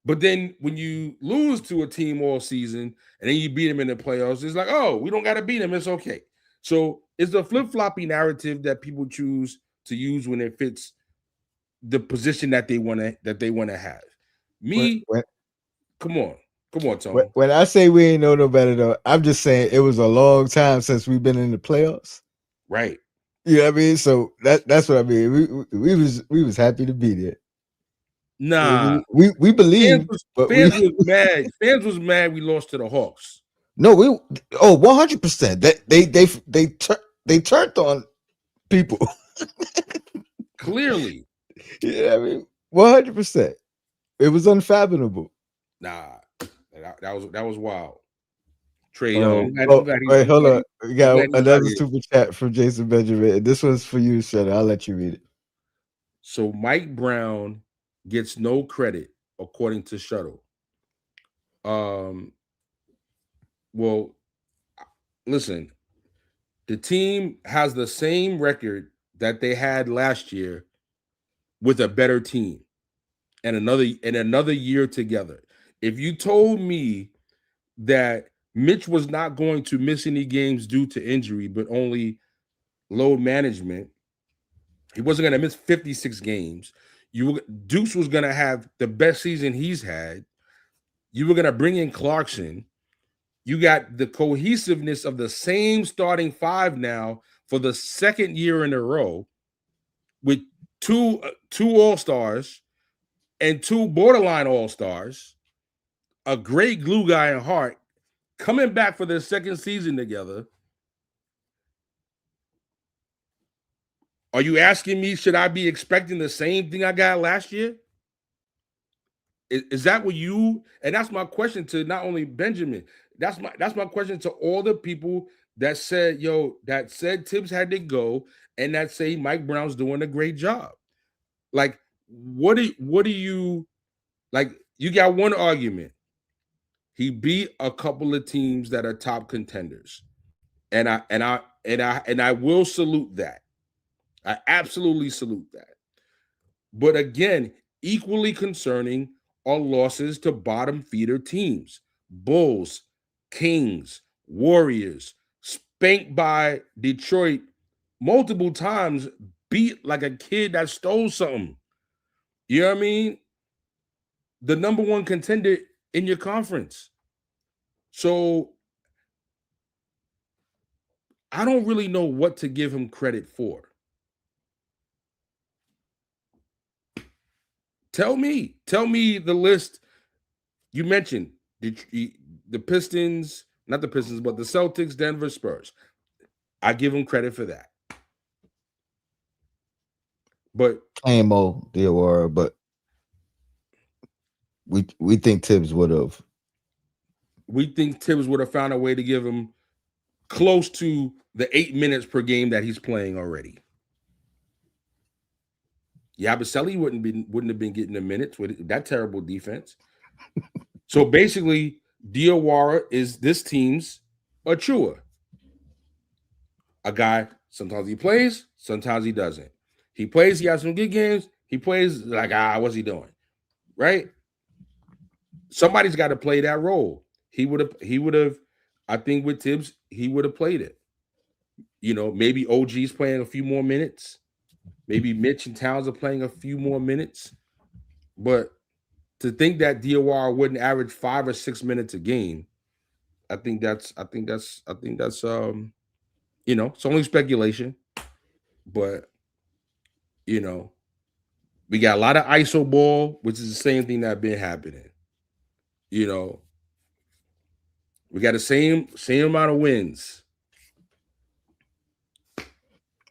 But then when you lose to a team all season and then you beat them in the playoffs, it's like, oh, we don't got to beat them. It's okay. So it's the flip floppy narrative that people choose to use when it fits the position that they want to have. When, Me, when come on, Tone. when I say we ain't know no better though, I'm just saying it was a long time since we've been in the playoffs. Right? You know what I mean? So that's what I mean. We was happy to be there. Nah. We Fans believed, was but we fans was mad. Fans was mad we lost to the Hawks. no we 100%. They turned on people. Clearly, Yeah, I mean 100%. It was unfathomable. nah. That was wild. Trey Young. I'm glad Wait, hold on. We I'm got glad he's not another here. super chat from Jason Benjamin. This one's for you, Shutter. I'll let you read it. So Mike Brown gets no credit according to Shuttle. Um, well, listen, the team has the same record that they had last year with a better team and another year together. If you told me that Mitch was not going to miss any games due to injury, but only load management, he wasn't going to miss 56 games. Dukes was going to have the best season he's had. You were going to bring in Clarkson. You got the cohesiveness of the same starting five now for the second year in a row with two all-stars and two borderline all-stars, a great glue guy in Hart coming back for their second season together. Are you asking me, should I be expecting the same thing I got last year? Is that what you? And that's my question to not only Benjamin. That's my question to all the people that said, that said Tibbs had to go, and that say Mike Brown's doing a great job. Like, what do you like? You got one argument. He beat a couple of teams that are top contenders, and I will salute that. I absolutely salute that. But again, equally concerning are losses to bottom feeder teams. Bulls, Kings, Warriors, spanked by Detroit multiple times, beat like a kid that stole something. You know what I mean? The number one contender in your conference. So I don't really know what to give him credit for. Tell me the list you mentioned. The Pistons, not the Pistons, but the Celtics, Denver, Spurs. I give him credit for that. But AMO the award, but we think Tibbs would have. we think Tibbs would have found a way to give him close to the 8 minutes per game that he's playing already. Yabusele wouldn't have been getting the minutes with that terrible defense. So basically, Diawara is this team's Achua. A guy, sometimes he plays, sometimes he doesn't. He plays, he has some good games. He plays like, what's he doing? Right? Somebody's got to play that role. He would have, I think with Tibbs, he would have played it. Maybe OG's playing a few more minutes. Maybe Mitch and Towns are playing a few more minutes. But to think that DOR wouldn't average 5 or 6 minutes a game, I think that's it's only speculation. But you know, we got a lot of ISO ball, which is the same thing that been happening. You know, we got the same amount of wins.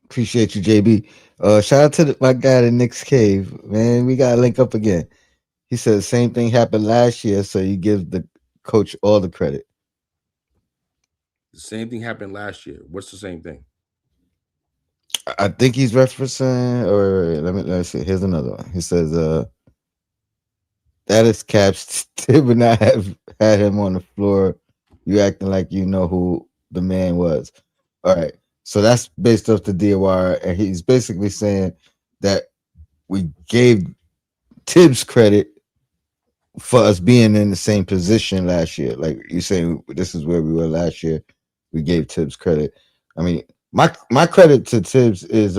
Appreciate you, JB. Shout out to my guy, the Knicks Cave, man. We gotta link up again. He said the same thing happened last year, so you give the coach all the credit. The same thing happened last year. What's the same thing? I think he's referencing, or let me see. Here's another one. He says, that is Caps. They would not have had him on the floor. You acting like you know who the man was. All right. So that's based off the DOR, and he's basically saying that we gave Tibbs credit for us being in the same position last year. Like you saying, this is where we were last year. We gave Tibbs credit. I mean, my credit to Tibbs is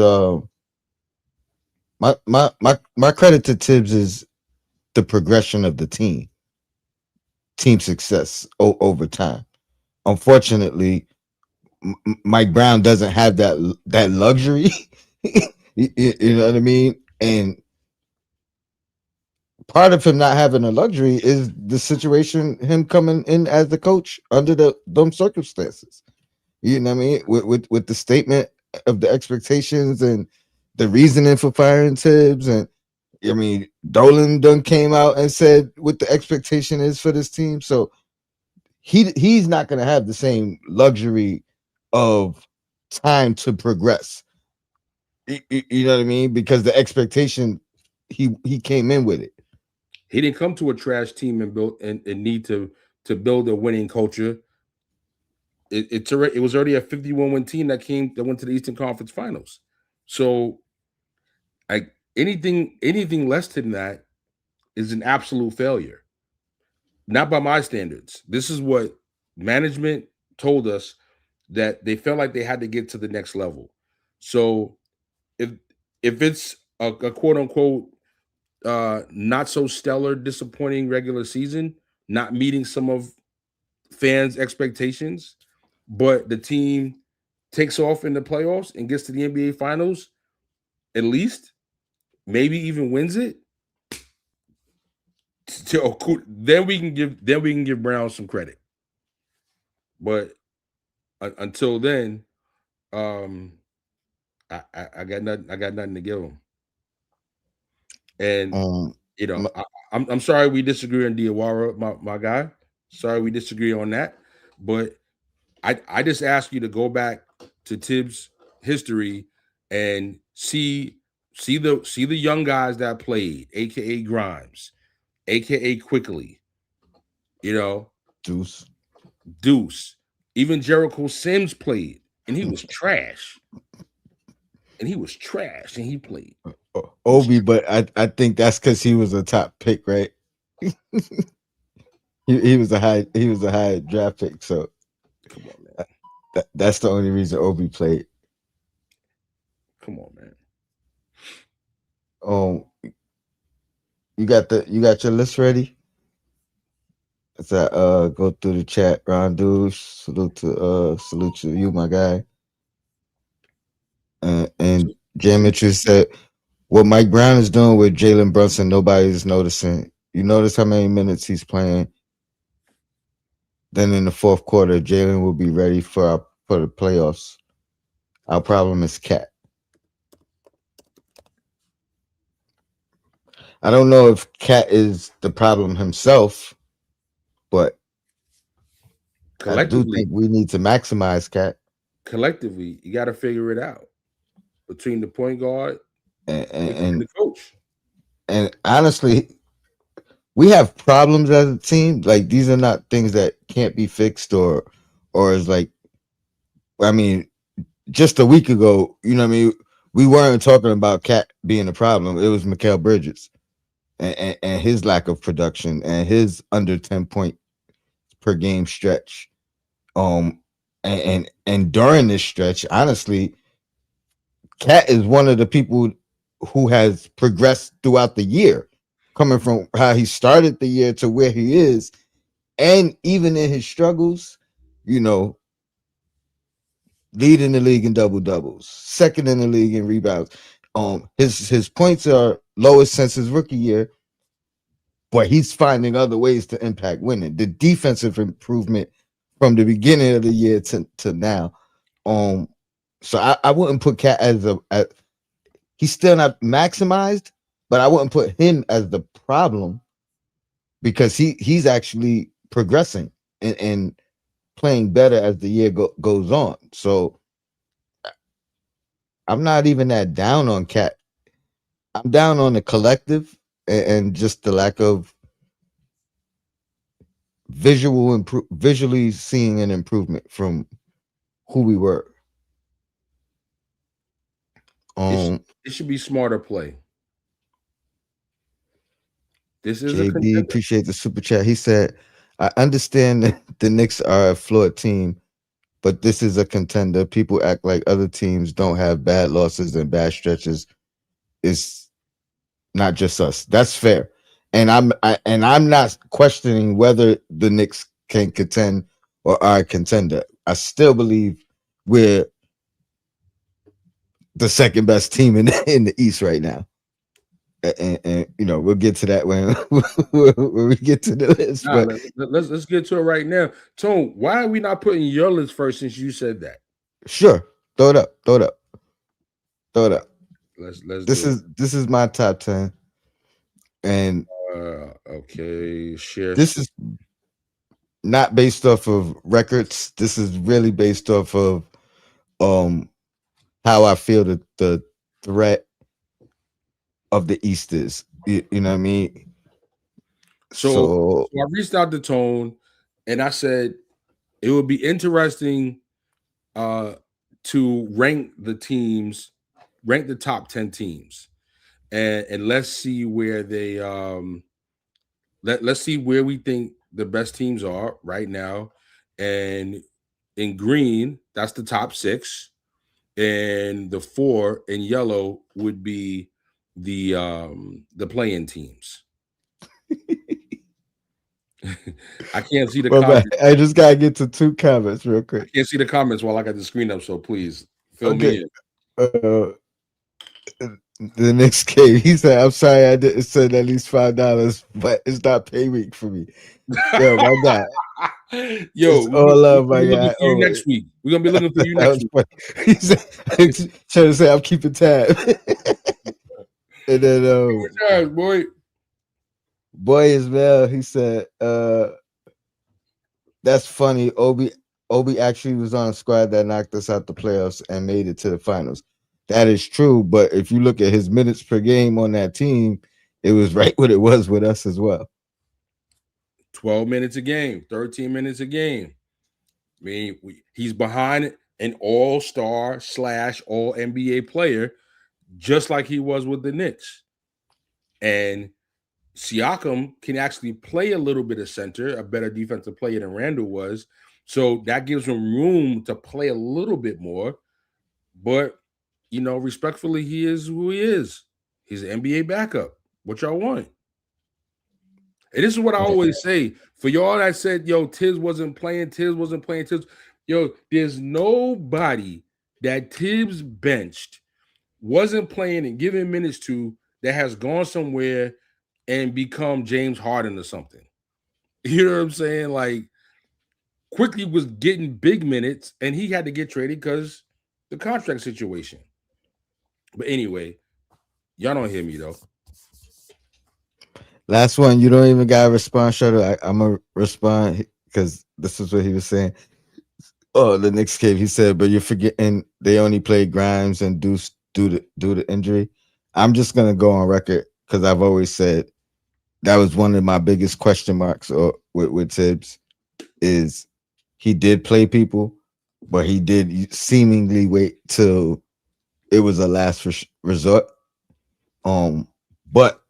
my credit to Tibbs is the progression of the team success over time. Unfortunately, Mike Brown doesn't have that luxury. You know what I mean? And part of him not having a luxury is the situation, him coming in as the coach under them circumstances. You know what I mean? With the statement of the expectations and the reasoning for firing Tibbs, and I mean Dolan done came out and said what the expectation is for this team. So he's not going to have the same luxury of time to progress. You know what I mean? Because the expectation, he came in with it. He didn't come to a trash team and build and need to build a winning culture. It was already a 51 win team that went to the Eastern Conference Finals. So I anything less than that is an absolute failure. Not by my standards. This is what management told us, that they felt like they had to get to the next level. So if if it's a quote unquote not so stellar, disappointing regular season, not meeting some of fans' expectations, but the team takes off in the playoffs and gets to the NBA Finals, at least, maybe even wins it. Then we can give Brown some credit. But until then, um, I got nothing. I got nothing to give him. And Um, my, I'm sorry we disagree on Diawara, my guy. Sorry we disagree on that. But I just ask you to go back to Tibbs' history and see the young guys that played, aka Grimes, aka Quickly, you know, Juice. Deuce, even Jericho Sims played, and he was trash. And he was trash, and he played. He was Obi, but I think that's because he was a top pick, right? He was a high draft pick, so come on, man. that's the only reason Obi played. Come on, man. Um, you got your list ready? As I go through the chat, Ron Douche, salute to you, my guy. And Jam Mitchell said what Mike Brown is doing with Jalen Brunson, nobody's noticing. You notice how many minutes he's playing. Then in the fourth quarter, Jalen will be ready for the playoffs. Our problem is Cat. I don't know if Cat is the problem himself, but I do Collectively, think we need to maximize Cat. collectively, you got to figure it out between the point guard And, and and the coach. and honestly, we have problems as a team. Like these are not things that can't be fixed or is like I mean, just a week ago, you know what I mean, we weren't talking about Cat being a problem. It was Mikal Bridges and his lack of production and his under 10 point per game stretch. Um and during this stretch, honestly, Cat is one of the people who has progressed throughout the year, coming from how he started the year to where he is. And even in his struggles, you know, leading the league in double doubles, second in the league in rebounds. His points are lowest since his rookie year, but he's finding other ways to impact winning. The defensive improvement from the beginning of the year to now. Um, so I wouldn't put Cat as he's still not maximized, but I wouldn't put him as the problem. because he's actually progressing and playing better as the year goes on. So I'm not even that down on Cat. I'm down on the collective and just the lack of visually seeing an improvement from who we were. It sh- Um, it should be smarter play. This is a JD contender. appreciate the super chat. He said, "I understand that the Knicks are a flawed team, but this is a contender. People act like other teams don't have bad losses and bad stretches. It's not just us. That's fair, and I'm not questioning whether the Knicks can contend or are a contender. I still believe we're the second best team in the East right now. And you know we'll get to that when we get to the list. Nah, But let's get to it right now. Tone, why are we not putting your list first since you said that? sure, throw it up, throw it up, throw it up. Let's This do is this is my top 10, and it. Okay, share this screen. is not based off of records. This is really based off of um how I feel that the threat of the East is. You know what I mean? So So I reached out to Tone and I said it would be interesting uh to rank the top 10 teams. And let's see where they let's see where we think the best teams are right now. And in green, that's the top 6. And the 4 in yellow would be the playing teams. I can't see the well, but comments. I just gotta get to two comments real I quick. can't see the comments while I got the screen up, so please fill me Okay. in. Uh the next game, he said, I'm sorry I didn't send at least $5, but it's not pay week for me. Yo, my guy. Yo, It's all we're love, gonna my be looking guy. for you Oh, next week. We're gonna be looking for you that next was week. funny. He said, trying to say I'm keeping tab. And then Good times, boy. boy Ismail, he said, that's funny. Obi actually was on a squad that knocked us out the playoffs and made it to the finals. That is true, but if you look at his minutes per game on that team, it was right what it was with us as well. 12 minutes a game, 13 minutes a game. I mean, he's behind an all-star slash all NBA player, just like he was with the Knicks. And Siakam can actually play a little bit of center, a better defensive player than Randall was. So that gives him room to play a little bit more. But, respectfully, he is who he is. He's an NBA backup. What y'all want? And this is what I Yeah. always say. For y'all that said, yo, Tibbs wasn't playing, Tibbs. Yo, there's nobody that Tibbs benched, wasn't playing and giving minutes to, that has gone somewhere and become James Harden or something. You know what I'm saying? Like, Quickly was getting big minutes and he had to get traded because the contract situation. But anyway, y'all don't hear me though. Last one, you don't even gotta respond, Shutter. I'm gonna respond because this is what he was saying. Oh, the Knicks cave. He said, but you're forgetting they only played Grimes and Deuce due to injury. I'm just gonna go on record because I've always said that was one of my biggest question marks with Tibbs is he did play people, but he did seemingly wait till it was a last resort. Um, but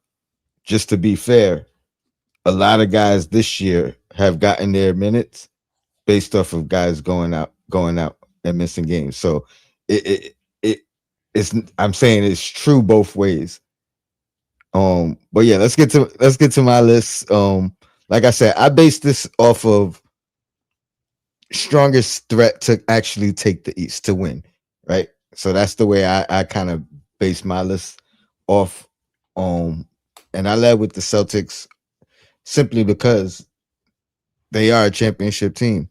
just to be fair, a lot of guys this year have gotten their minutes based off of guys going out and missing games. So it it's I'm saying it's true both ways. But yeah, let's get to my list. Like I said, I based this off of strongest threat to actually take the East to win, right? So that's the way I kind of base my list off. Um, and I led with the Celtics simply because they are a championship team.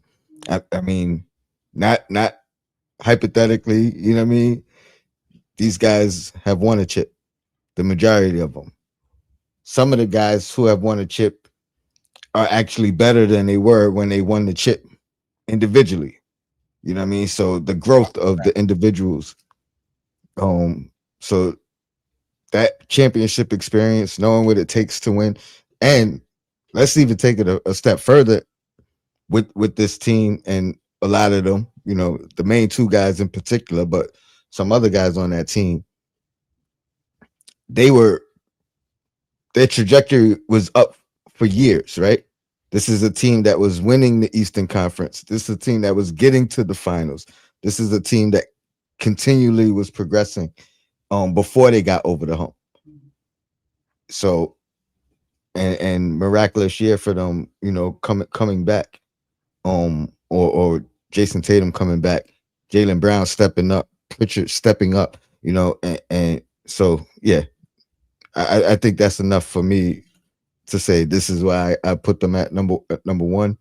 I mean, not hypothetically, you know what I mean? These guys have won a chip, the majority of them. Some of the guys who have won a chip are actually better than they were when they won the chip individually. You know what I mean? So the growth of the individuals. Um, so that championship experience, knowing what it takes to win, and let's even take it a step further with this team and a lot of them. You know, the main two guys in particular, but some other guys on that team, they were their trajectory was up for years, right? This is a team that was winning the Eastern Conference. This is a team that was getting to the finals. This is a team that continually was progressing before they got over the hump. So and miraculous year for them, you know, coming back. Or Jason Tatum coming back, Jaylen Brown stepping up, Pritchard stepping up, you know, and so yeah, I think that's enough for me to say this is why I put them at number one.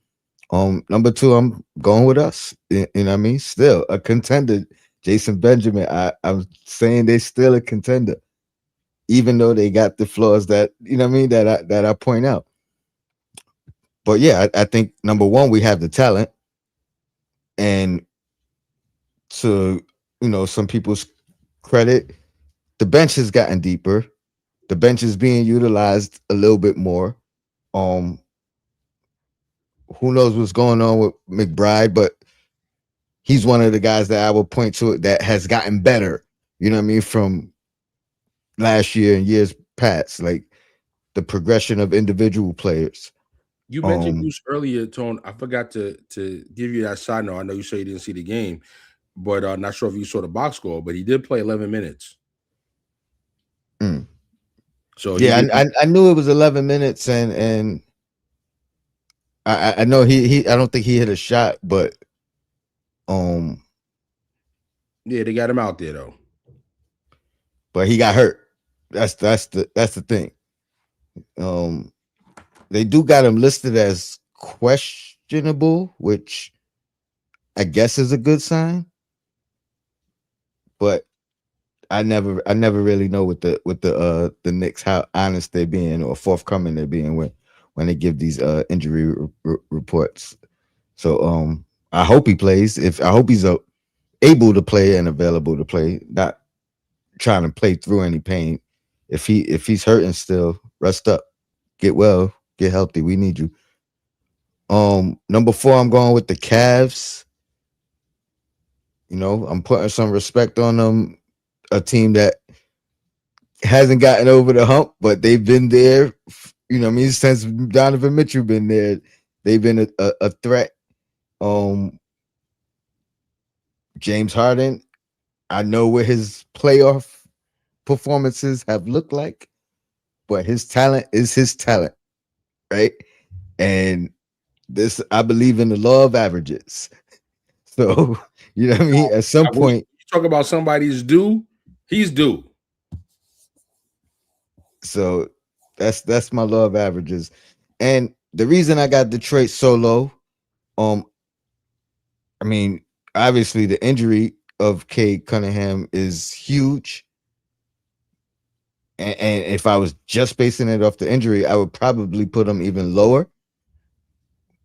Number two, I'm going with us. You know what I mean? Still a contender. Jason Benjamin. I'm saying they still a contender, even though they got the flaws that you know what I mean that I point out. But yeah, I think number one, we have the talent, and to some people's credit, the bench has gotten deeper. The bench is being utilized a little bit more. Um, who knows what's going on with McBride, but he's one of the guys that I will point to it that has gotten better. You know what I mean, from last year and years past, like the progression of individual players. You mentioned Um, Bruce earlier, Tone. I forgot to give you that side note. I know you say you didn't see the game, but not sure if you saw the box score, but he did play 11 minutes. mm. So he Yeah, did. I knew it was 11 minutes, and I know he I don't think he hit a shot, um, Yeah, they got him out there though. but he got hurt. That's the thing. Um, they do got him listed as questionable, which I guess is a good sign. But I never really know with the Knicks how honest they're being or forthcoming they're being when they give these injury reports. So I hope he plays. If I hope he's able to play and available to play, not trying to play through any pain. If he's hurting still, rest up, get well, get healthy. We need you. Number four, I'm going with the Cavs. You know, I'm putting some respect on them. A team that hasn't gotten over the hump, but they've been there. You know, what I mean, since Donovan Mitchell been there, they've been a threat. Um, James Harden, I know what his playoff performances have looked like, but his talent is his talent, right? And this, I believe in the law of averages. So, you know what I mean? At some When you point, talk about somebody's due, he's due. so that's my law of averages. And the reason I got Detroit so low, um, I mean, obviously the injury of Cade Cunningham is huge. And if I was just basing it off the injury, I would probably put them even lower.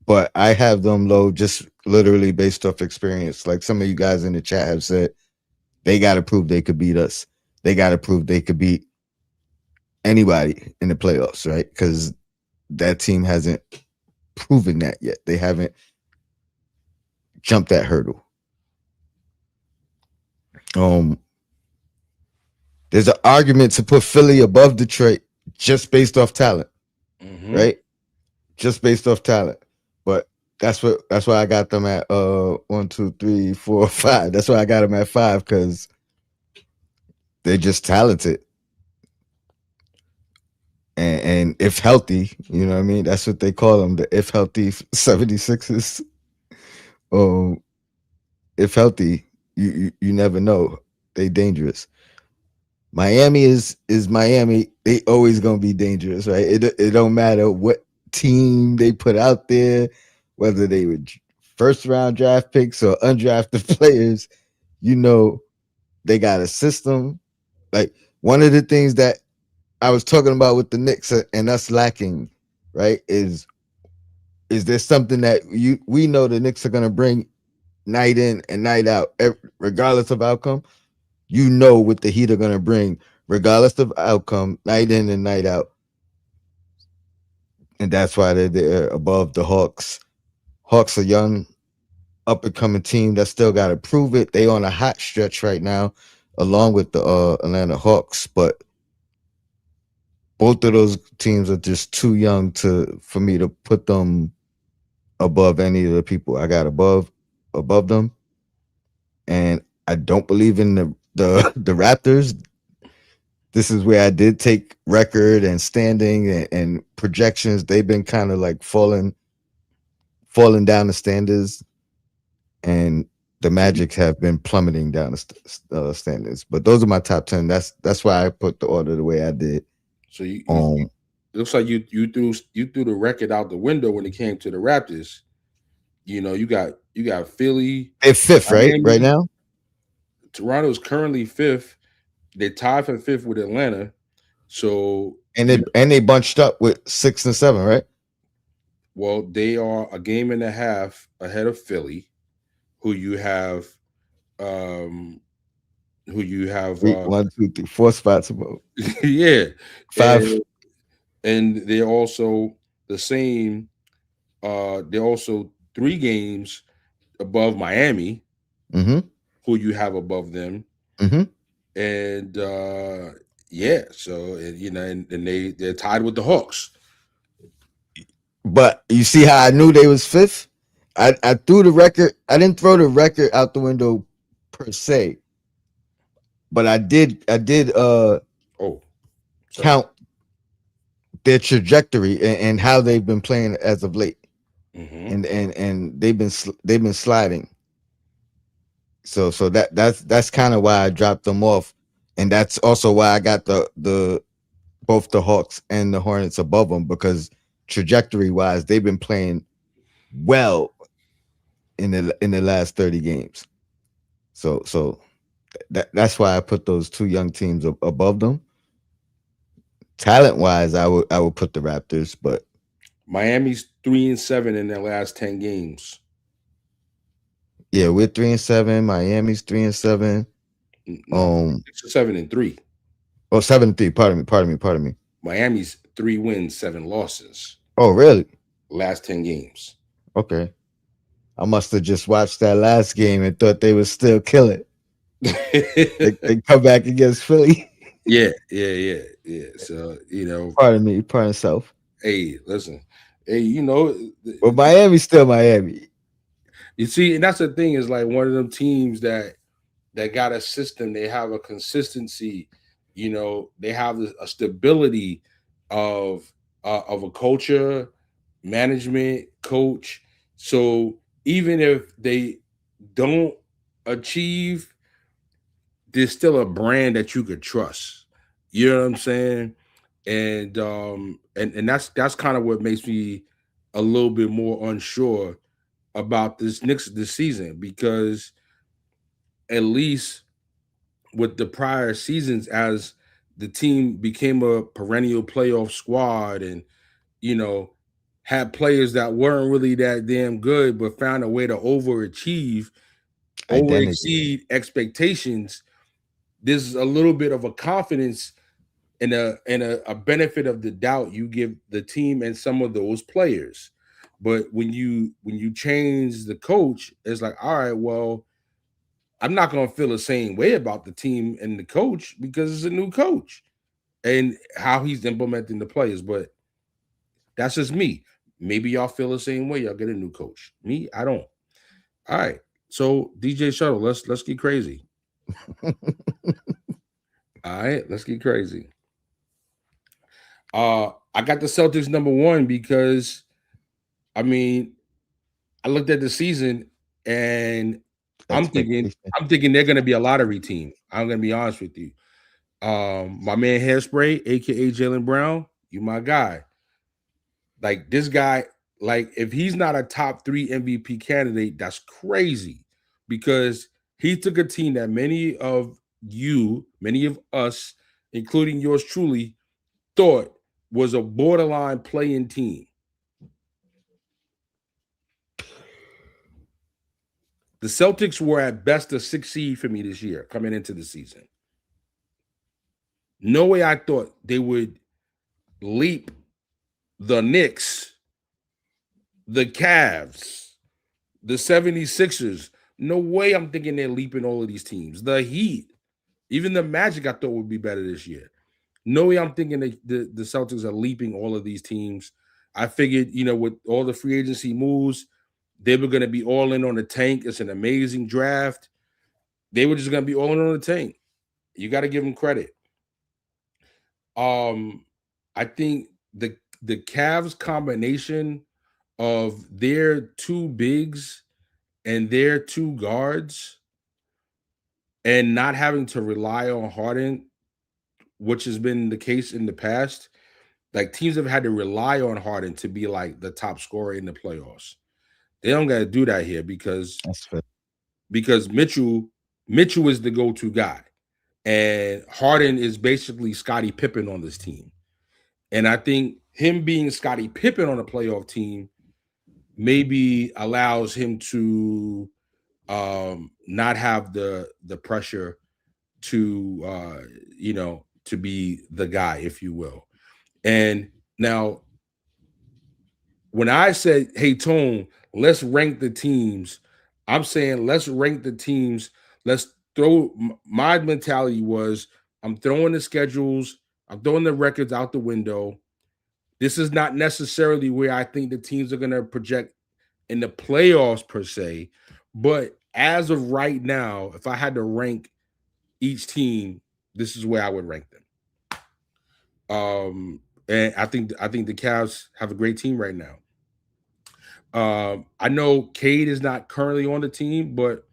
But I have them low just literally based off experience. Like some of you guys in the chat have said, they got to prove they could beat us. They got to prove they could beat anybody in the playoffs, right? Because that team hasn't proven that yet. They haven't jumped that hurdle. Um, there's an argument to put Philly above Detroit just based off talent, Mm-hmm. right? Just based off talent. But that's why I got them at 1, 2, 3, 4, 5. That's why I got them at 5 because they're just talented. And if healthy, you know what I mean? That's what they call them, the if healthy 76ers. Um, if healthy, you never know. They dangerous. Miami is Miami. They always gonna be dangerous, right? It don't matter what team they put out there, whether they were first round draft picks or undrafted players. You know they got a system. Like one of the things that I was talking about with the Knicks and us lacking, right, is Is there something that we know the Knicks are gonna bring night in and night out, regardless of outcome? You know what the Heat are gonna bring, regardless of outcome, night in and night out, and that's why they're above the Hawks. Hawks are young, up and coming team that still got to prove it. They on a hot stretch right now, along with the Atlanta Hawks, but both of those teams are just too young to for me to put them above any of the people I got above them. And I don't believe in the Raptors. This is where I did take record and standing and projections. They've been kind of like falling down the standards, and the So you, Magic have been plummeting down the standards. But those are my top 10. That's why I put the order the way I did. so Um, it looks like you threw the record out the window when it came to the Raptors. You got Philly, they're fifth, right? Right Miami. now, Toronto's currently fifth. They tied for fifth with Atlanta. So and you they bunched up with 6 and 7, right? well, they are a game and a half ahead of Philly, who you have um who you have Three, 1, 2, 3, 4 spots above. yeah. Five. And they're also the same they're also 3 games above Miami, Mm-hmm. who you have above them. Mm-hmm. And yeah, so and they're tied with the Hawks. But you see how I knew they was fifth? I threw the record. I didn't throw the record out the window per se, but I did Oh, sorry. count their trajectory and how they've been playing as of late. Hmm. And they've been sliding. So that's kind of why I dropped them off, and that's also why I got the both the Hawks and the Hornets above them, because trajectory wise they've been playing well in the last 30 games. So that's why I put those two young teams above them. Talent wise, I would put the Raptors, but Miami's 3-7 in their last 10 games. yeah, we're 3-7. Miami's 3-7. No, Um, 6 or 7-3. oh, 7-3. Pardon me. Miami's 3 wins, 7 losses. Oh, really? Last 10 games. Okay. I must have just watched that last game and thought they would still kill it. They come back against Philly. Yeah, yeah, yeah, yeah. So Pardon me, pardon self. hey, listen, hey, But Miami's still Miami. you see, and that's the thing is like one of them teams that got a system. They have a consistency. They have a stability of a culture, management, coach. So even if they don't achieve, there's still a brand that you could trust. You know what I'm saying? And that's kind of what makes me a little bit more unsure about this season, because at least with the prior seasons, as the team became a perennial playoff squad and you know had players that weren't really that damn good but found a way to over Identity. exceed expectations, there's a little bit of a confidence and a benefit of the doubt you give the team and some of those players. But when you change the coach, it's like, all right, well, I'm not going to feel the same way about the team and the coach because it's a new coach and how he's implementing the players. But that's just me. Maybe y'all feel the same way. Y'all get a new coach. Me, I don't. All right. So DJ Shuttle, let's get crazy. All right, let's get crazy. I got the Celtics number one because I mean I looked at the season and I'm thinking Expectation. I'm thinking they're gonna be a lottery team. I'm gonna be honest with you. My man Hairspray, aka Jalen Brown, you my guy. Like this guy, like if he's not a top three MVP candidate, that's crazy because he took a team that many of us, including yours truly, thought was a borderline playing team. The Celtics were at best a 6 seed for me this year coming into the season. No way I thought they would leap the Knicks, the Cavs, the 76ers. No way I'm thinking they're leaping all of these teams. The Heat, even the Magic, I thought would be better this year. No way I'm thinking that the Celtics are leaping all of these teams. I figured, with all the free agency moves, they were going to be all in on the tank. It's an amazing draft. They were just going to be all in on the tank. You got to give them credit. I think the Cavs combination of their two bigs and their two guards and not having to rely on Harden, which has been the case in the past. Like teams have had to rely on Harden to be like the top scorer in the playoffs. They don't got to do that here That's fair. because Mitchell is the go-to guy, and Harden is basically Scottie Pippen on this team. And I think him being Scottie Pippen on a playoff team maybe allows him to not have the pressure to to be the guy, if you will. And now when I said, hey Tone, let's rank the teams, I'm saying let's rank the teams. Let's throw my mentality was I'm throwing the schedules, I'm throwing the records out the window. This is not necessarily where I think the teams are going to project in the playoffs per se, but as of right now, if I had to rank each team, this is where I would rank them. And I think the Cavs have a great team right now. I know Cade is not currently on the team, but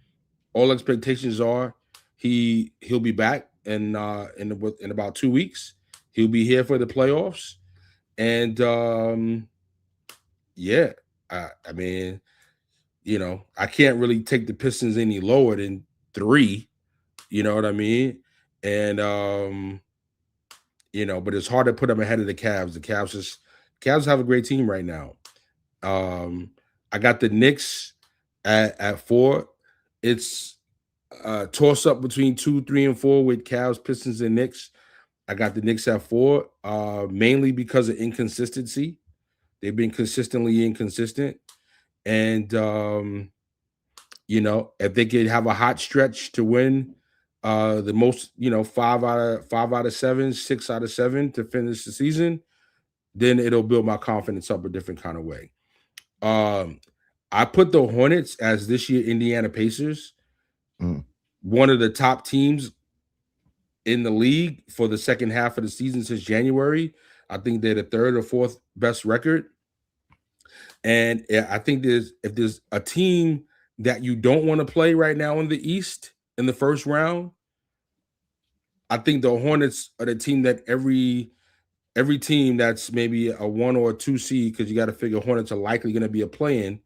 all expectations are he'll be back in about 2 weeks. He'll be here for the playoffs, and yeah, I mean, I can't really take the Pistons any lower than 3. You know what I mean? And but it's hard to put them ahead of the Cavs. Cavs have a great team right now. I got the Knicks at 4. It's toss up between 2, 3, and 4 with Cavs, Pistons, and Knicks. I got the Knicks at 4, mainly because of inconsistency. They've been consistently inconsistent, and if they could have a hot stretch to win the most, 5 out of 7, 6 out of 7 to finish the season, then it'll build my confidence up a different kind of way. I put the Hornets as this year Indiana Pacers, one of the top teams in the league for the second half of the season since January. I think they're the third or fourth best record. And I think if there's a team that you don't want to play right now in the East in the first round, I think the Hornets are the team that every team that's maybe a 1 or a 2 seed, because you got to figure Hornets are likely going to be a play-in,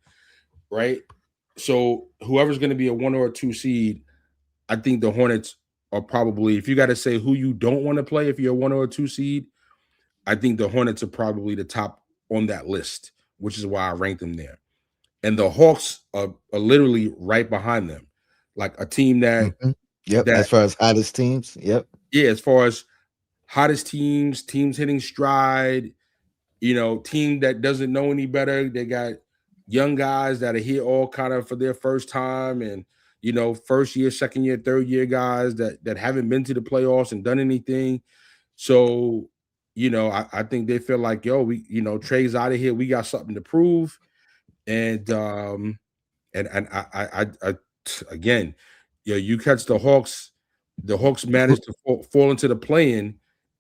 right? So whoever's going to be a 1 or a 2 seed, I think the Hornets are probably, if you got to say who you don't want to play if you're a 1 or a 2 seed, I think the Hornets are probably the top on that list, which is why I ranked them there. And the Hawks are literally right behind them, like a team that Yep. As far as hottest teams, yep. Yeah, as far as hottest teams hitting stride, team that doesn't know any better. They got young guys that are here all kind of for their first time, and first year, second year, third year guys that haven't been to the playoffs and done anything. So, I think they feel like, yo, we, Trey's out of here. We got something to prove. And I again, you catch the Hawks Who, managed to fall into the play-in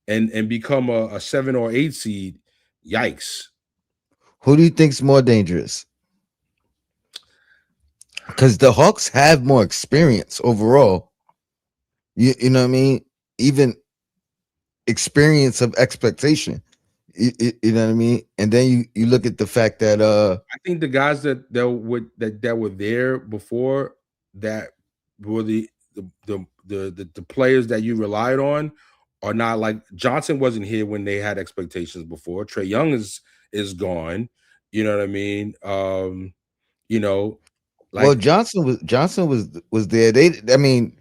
and become a 7 or 8 seed. Yikes. who do you think's more dangerous? Because the Hawks have more experience overall. You know what I mean? Even experience of expectation. You know what I mean? And then you look at the fact that I think the guys that were there before, that were the players that you relied on, are not, like Johnson wasn't here when they had expectations before. Trey Young is gone. You know what I mean? You know, Well, Like, Johnson was there. I mean,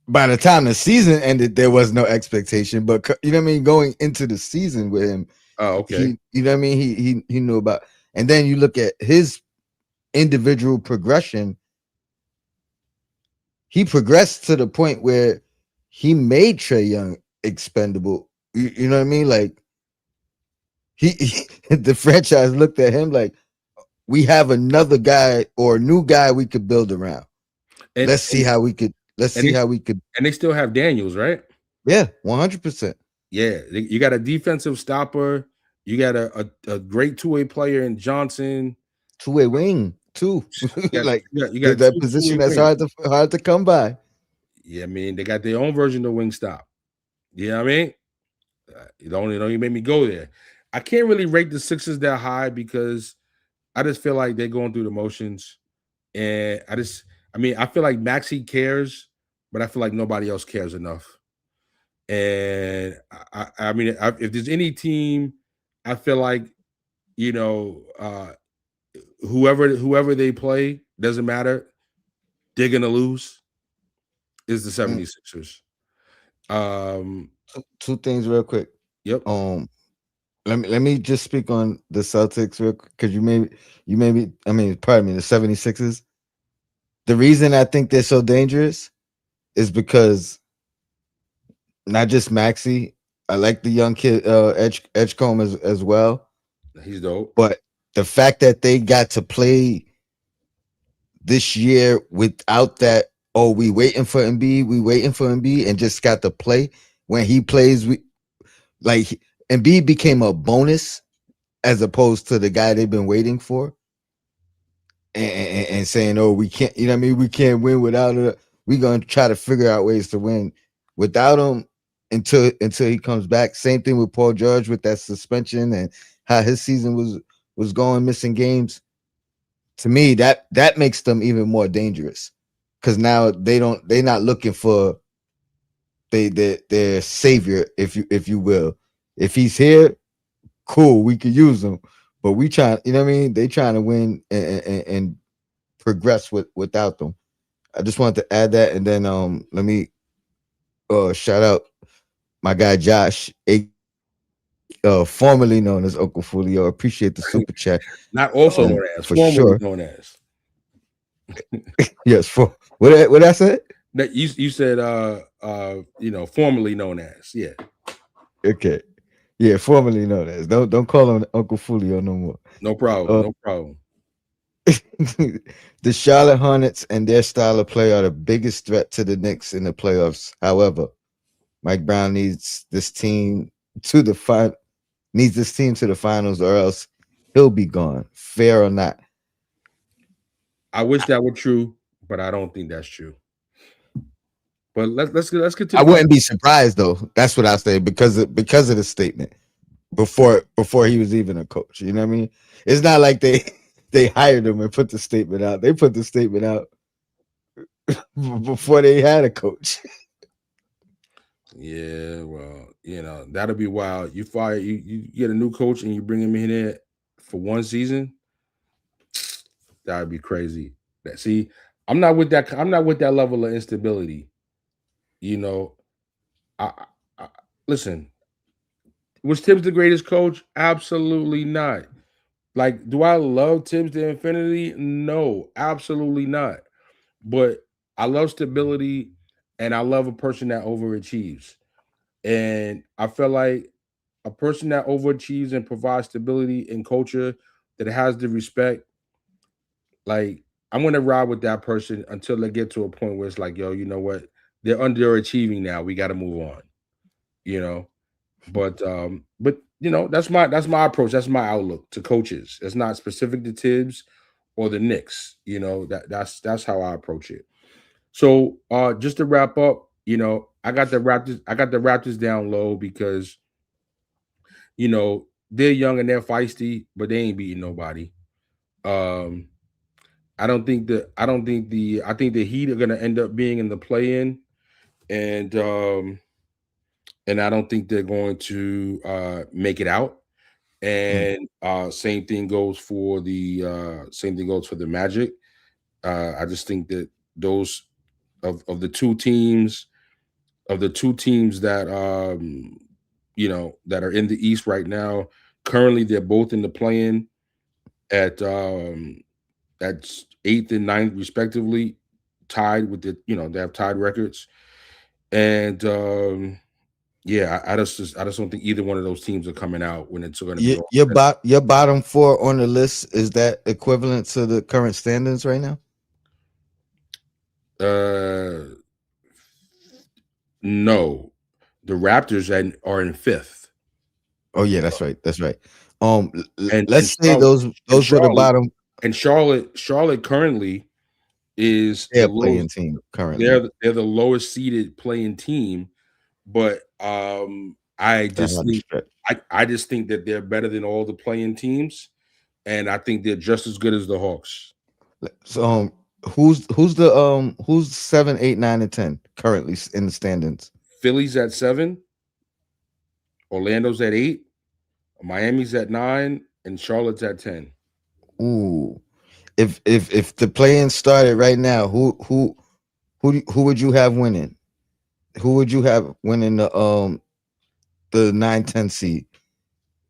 by the time the season ended, there was no expectation. But you know what I mean. Going into the season with him, oh, okay. you know what I mean. He knew about. And then you look at his individual progression. He progressed to the point where he made Trey Young expendable. You know what I mean? Like the franchise looked at him like we have another guy or a new guy we could build around. And Let's see how we could. Let's and see they how we could. and they still have Daniels, right? Yeah, 100%. Yeah, you got a defensive stopper. You got a great two-way player in Johnson. Two-way wing too. You got Like you got that two position two-way that's wings. hard to come by. Yeah, I mean they got their own version of wing stop. You know what I mean? You don't even make me go there. I can't really rate the Sixers that high because I just feel like they're going through the motions, and I mean, I feel like Maxi cares, but I feel like nobody else cares enough. And I mean, if there's any team, I feel like you know, whoever they play doesn't matter. They're gonna lose. Is the Mm, 76ers. Um, two things real quick. yep, Um, let me just speak on the Celtics real quick because you maybe I mean pardon me the 76ers. The reason I think they're so dangerous is because not just Maxi. I like the young kid Edgecombe as well, he's dope. but the fact that they got to play this year without that. Oh, we waiting for Embiid, and just got to play when he plays. We like Embiid became a bonus as opposed to the guy they've been waiting for, and saying, "Oh, we can't." You know what I mean? We can't win without it. We're gonna try to figure out ways to win without him until he comes back. Same thing with Paul George with that suspension and how his season was going, missing games. To me, that makes them even more dangerous because now they're not looking for their savior, if you will. If he's here, cool, we could use him. But we try, you know what I mean? They trying to win and progress without them. I just wanted to add that, and then let me shout out my guy Josh, formerly known as Uncle Fulio. Appreciate the super chat. Not also known as, For formerly sure. known as. Yes, for what I said. That you said formerly known as. Yeah, Okay, yeah, formerly known as. Don't call him Uncle Fulio no more. no problem, Uh, no problem. the Charlotte Hornets and their style of play are the biggest threat to the Knicks in the playoffs. However, Mike Brown to the needs this team to the finals, or else he'll be gone. Fair or not? I wish that were true, but I don't think that's true. But let's get to I the question. wouldn't be surprised though. That's what I say because of the statement before he was even a coach. You know what I mean? It's not like they they hired him and put the statement out. They put the statement out before they had a coach. Yeah, well, that'll be wild. You get a new coach and you bring him in there for one season. That'd be crazy. See, I'm not with that. I'm not with that level of instability. You know, I, I listen. Was Tibbs the greatest coach? Absolutely not. Like, do I love Tibbs to infinity? No, absolutely not. But I love stability, and I love a person that overachieves. And I feel like a person that overachieves and provides stability in culture that has the respect, like I'm gonna ride with that person until they get to a point where it's like, yo, you know what? They're underachieving now. We got to move on. You know, but that's my approach. That's my outlook to coaches. It's not specific to Tibbs or the Knicks. That's how I approach it. So just to wrap up, I got the Raptors down low because they're young and they're feisty, but they ain't beating nobody. Um, I think the Heat are gonna end up being in the play-in, and I don't think they're going to make it out. Mm, And same thing goes for the Magic. I just think that those of the two teams that that are in the East right now. Currently, they're both in the play-in at eighth and ninth respectively, tied with they have tied records, and yeah, I just don't think either one of those teams are coming out when it's going to be all. Your bottom four on the list, is that equivalent to the current standings right now? Uh, no, the Raptors are in fifth, Oh yeah, that's right. That's right. and Let's say Charlotte and those were the Charlotte bottom. and Charlotte currently is They're the a lowest. playing team currently. They're the lowest seeded playing team, but I That just hard to think stretch. I just think that they're better than all the playing teams, and I think they're just as good as the Hawks. So who's 7, 8, 9, and 10 currently in the standings? Philly's at 7, Orlando's at 8, Miami's at 9, and Charlotte's at 10. Ooh, if the playing started right now, who would you have winning? Who would you have winning the 9, 10 seed?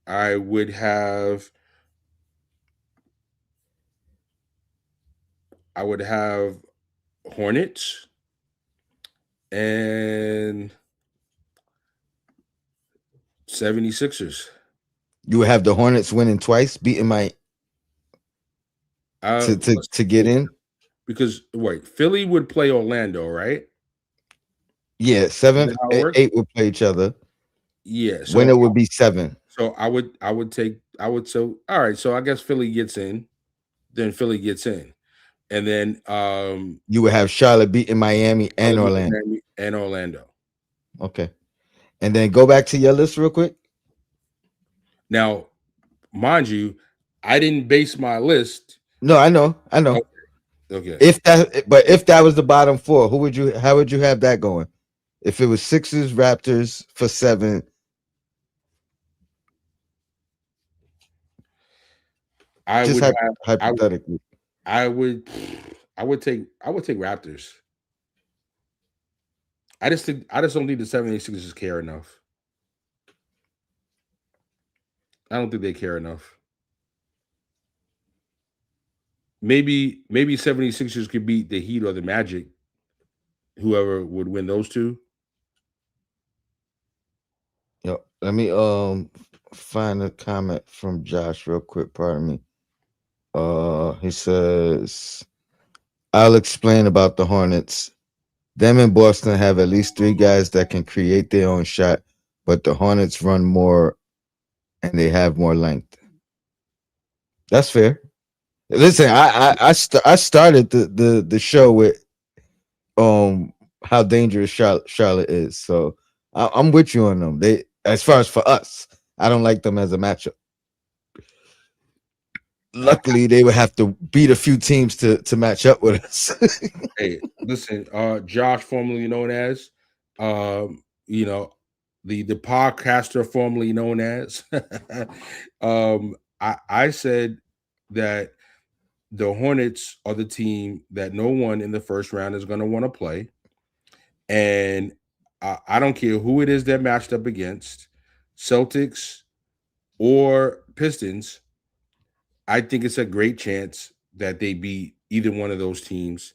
I would have I would have Hornets and 76ers. You would have the Hornets winning twice, beating my to get in. Because wait, Philly would play Orlando, right? Yeah, Is 7, that how it works? 8 would play each other. Yeah. Winner would be 7. So I would so all right. So I guess Philly gets in, then Philly gets in, and then You would have Charlotte beating Miami and Charlotte, Orlando. Miami, and Orlando. Okay, and then go back to your list real quick. Now, mind you, I didn't base my list. No, I know, I know. Okay. Okay. If that was the bottom four, how would you have that going? If it was Sixers, Raptors for 7, I just would have I hypothetically. I would I would take Raptors. I just don't think the 76ers care enough. I don't think they care enough. Maybe 76ers could beat the Heat or the Magic, whoever would win those two. Let me find a comment from Josh real quick. Pardon me. He says, "I'll explain about the Hornets. Them in Boston have at least 3 guys that can create their own shot, but the Hornets run more and they have more length." That's fair. Listen, I started the show with how dangerous Charlotte is, so I'm with you on them. They, as far as for us, I don't like them as a matchup. I, Luckily, they would have to beat a few teams to match up with us. hey, listen, Josh, formerly known as, you know, the podcaster formerly known as, I said that the Hornets are the team that no one in the first round is going to want to play, and I don't care who it is they're matched up against, Celtics or Pistons. I think it's a great chance that they beat either one of those teams.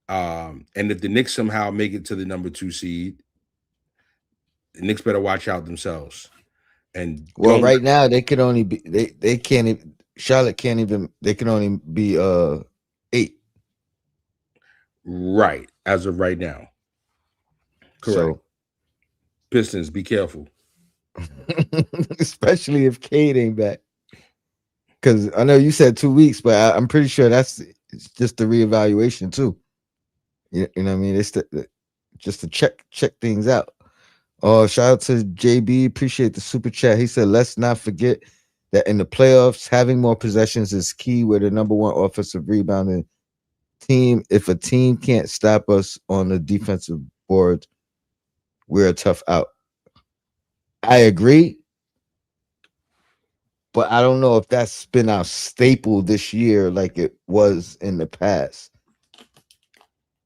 And if the Knicks somehow make it to the number 2 seed, the Knicks better watch out themselves and Well, don't right now they could only be they can't even, Charlotte can't even, they can only be 8. right as of right now. Correct. So Pistons, be careful. especially if Cade ain't back. Because I know you said 2 weeks, but I'm pretty sure it's just the reevaluation too. You know what I mean? It's just to check things out. Oh, shout out to JB. Appreciate the super chat. He said, let's not forget that in the playoffs, having more possessions is key. We're the number one offensive rebounding team. If a team can't stop us on the defensive board, we're a tough out. I agree, but I don't know if that's been our staple this year like it was in the past.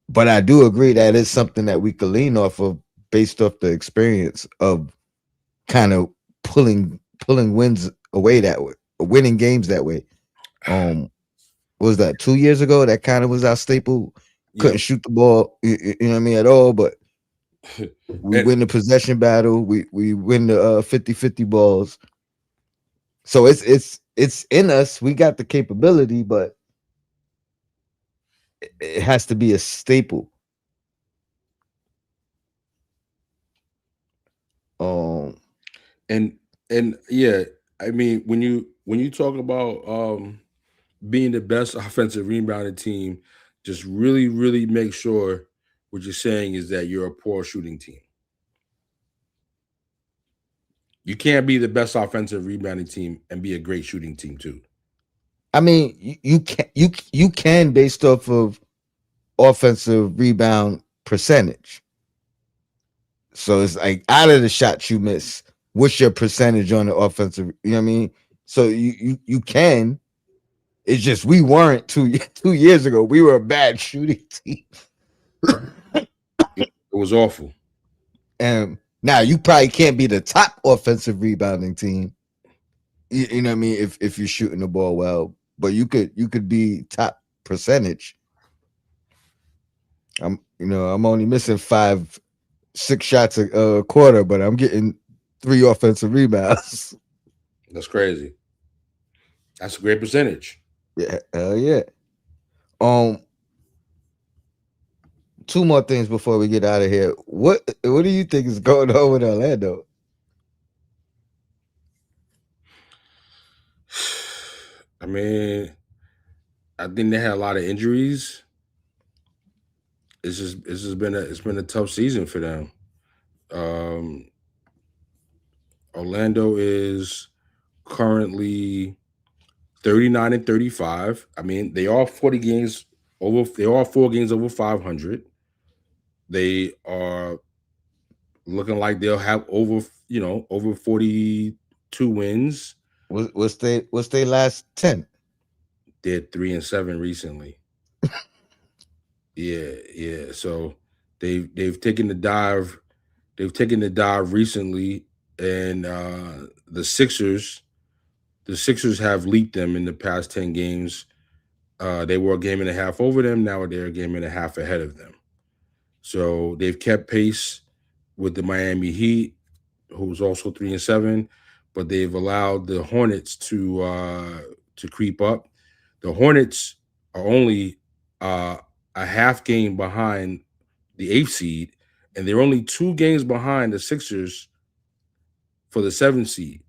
But I do agree that it's something that we could lean off of based off the experience of kind of pulling wins away that way, winning games that way. Um, what was that 2 years ago? That kind of was our staple. Couldn't Yep. shoot the ball, you know what I mean, at all. But we And win the possession battle. We win the 50-50 balls. So it's in us. We got the capability, but it has to be a staple. Um, and and yeah, I mean when you talk about being the best offensive rebounding team, just really make sure what you're saying is that you're a poor shooting team. You can't be the best offensive rebounding team and be a great shooting team too. I mean, you can based off of offensive rebound percentage. So it's like out of the shots you miss, what's your percentage on the offensive? You know what I mean? So you can. It's just we weren't 2 years ago. We were a bad shooting team, It was awful. and now you probably can't be the top offensive rebounding team. You know what I mean? If you're shooting the ball well, but you could be top percentage. I'm only missing 5-6 shots a quarter, but I'm getting 3 offensive rebounds. That's crazy. That's a great percentage. Yeah, hell yeah. Um, two more things before we get out of here. What do you think is going on with Orlando? I mean, I think they had a lot of injuries. It's been a tough season for them. Um, Orlando is currently 39-35. I mean, they are 40 games over. They are 4 games over 500. They are looking like they'll have over 42 wins. What's they last 10? They're 3-7 recently. Yeah, yeah. So they've taken the dive. They've taken the dive recently, and the Sixers have leaked them in the past 10 games. They were a game and a half over them. Now they're a game and a half ahead of them. So they've kept pace with the Miami Heat, who's also 3-7, but they've allowed the Hornets to creep up. The Hornets are only a half game behind the eighth seed, and they're only 2 games behind the Sixers for the seventh seed.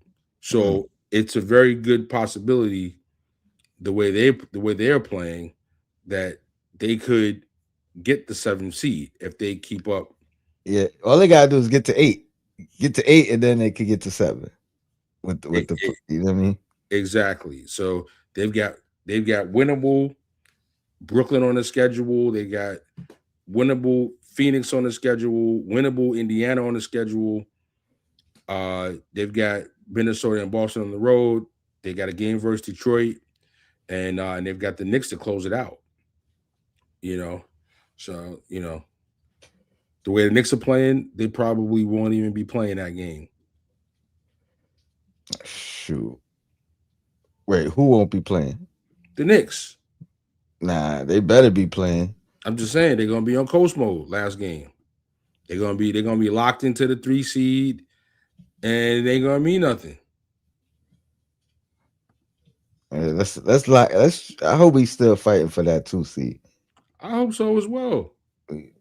Mm, So it's a very good possibility the way they're playing that they could get the seventh seed if they keep up. yeah, all they gotta do is get to eight, and then they could get to 7 E- with the e- you know what I mean? exactly. So they've got they've got winnable Brooklyn on the schedule. They got winnable Phoenix on the schedule, winnable Indiana on the schedule. They've got Minnesota and Boston on the road. They got a game versus Detroit, and they've got the Knicks to close it out. You know, so the way the Knicks are playing, they probably won't even be playing that game. Shoot, wait, who won't be playing? The Knicks. Nah, they better be playing. I'm just saying they're gonna be on coast mode last game. They're gonna be locked into the 3 seed, and they ain't gonna mean nothing. Let's. I hope we still fighting for that 2 seed. I hope so as well. We,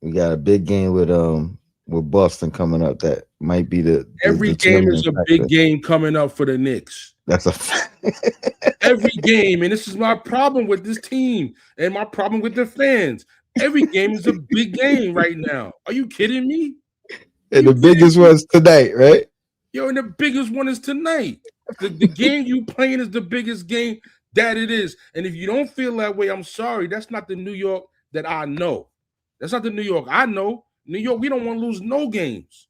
we got a big game with Boston coming up that might be the Every game is determining a big factor. game coming up for the Knicks. That's a fact. Every game, and this is my problem with this team and my problem with the fans. Every game is a big game right now. Are you kidding me? Are And you the kidding biggest me? one's tonight, right? Yo, and the biggest one is tonight. The game you playing is the biggest game that it is. And if you don't feel that way, I'm sorry. That's not the New York that I know. That's not the New York I know. New York, we don't want to lose no games.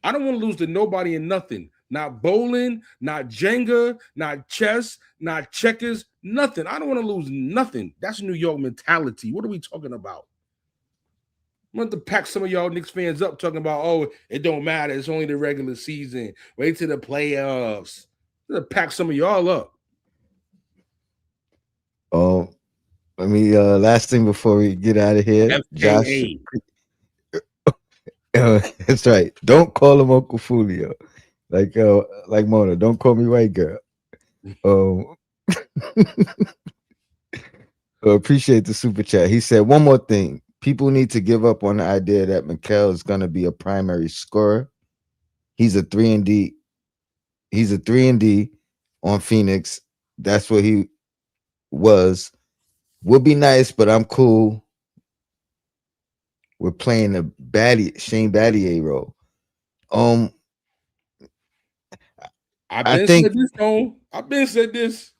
I don't want to lose to nobody and nothing. Not bowling, not Jenga, not chess, not checkers, nothing. I don't want to lose nothing. That's New York mentality. What are we talking about? I'm going to pack some of y'all Knicks fans up talking about, oh, it don't matter. It's only the regular season. Wait till the playoffs. I'm going to pack some of y'all up. Um, Let me last thing before we get out of here, Josh. FKA. That's right. Don't call him Uncle Fulio, like Mona. Don't call me white girl. Um, appreciate the super chat. He said one more thing. People need to give up on the idea that Mikal is going to be a primary scorer. He's a 3 and D. He's a 3 and D on Phoenix. That's what he was. Would be nice, but I'm cool. We're playing the Shane Battier role. Um, I've I been think said this, though. I've been said this.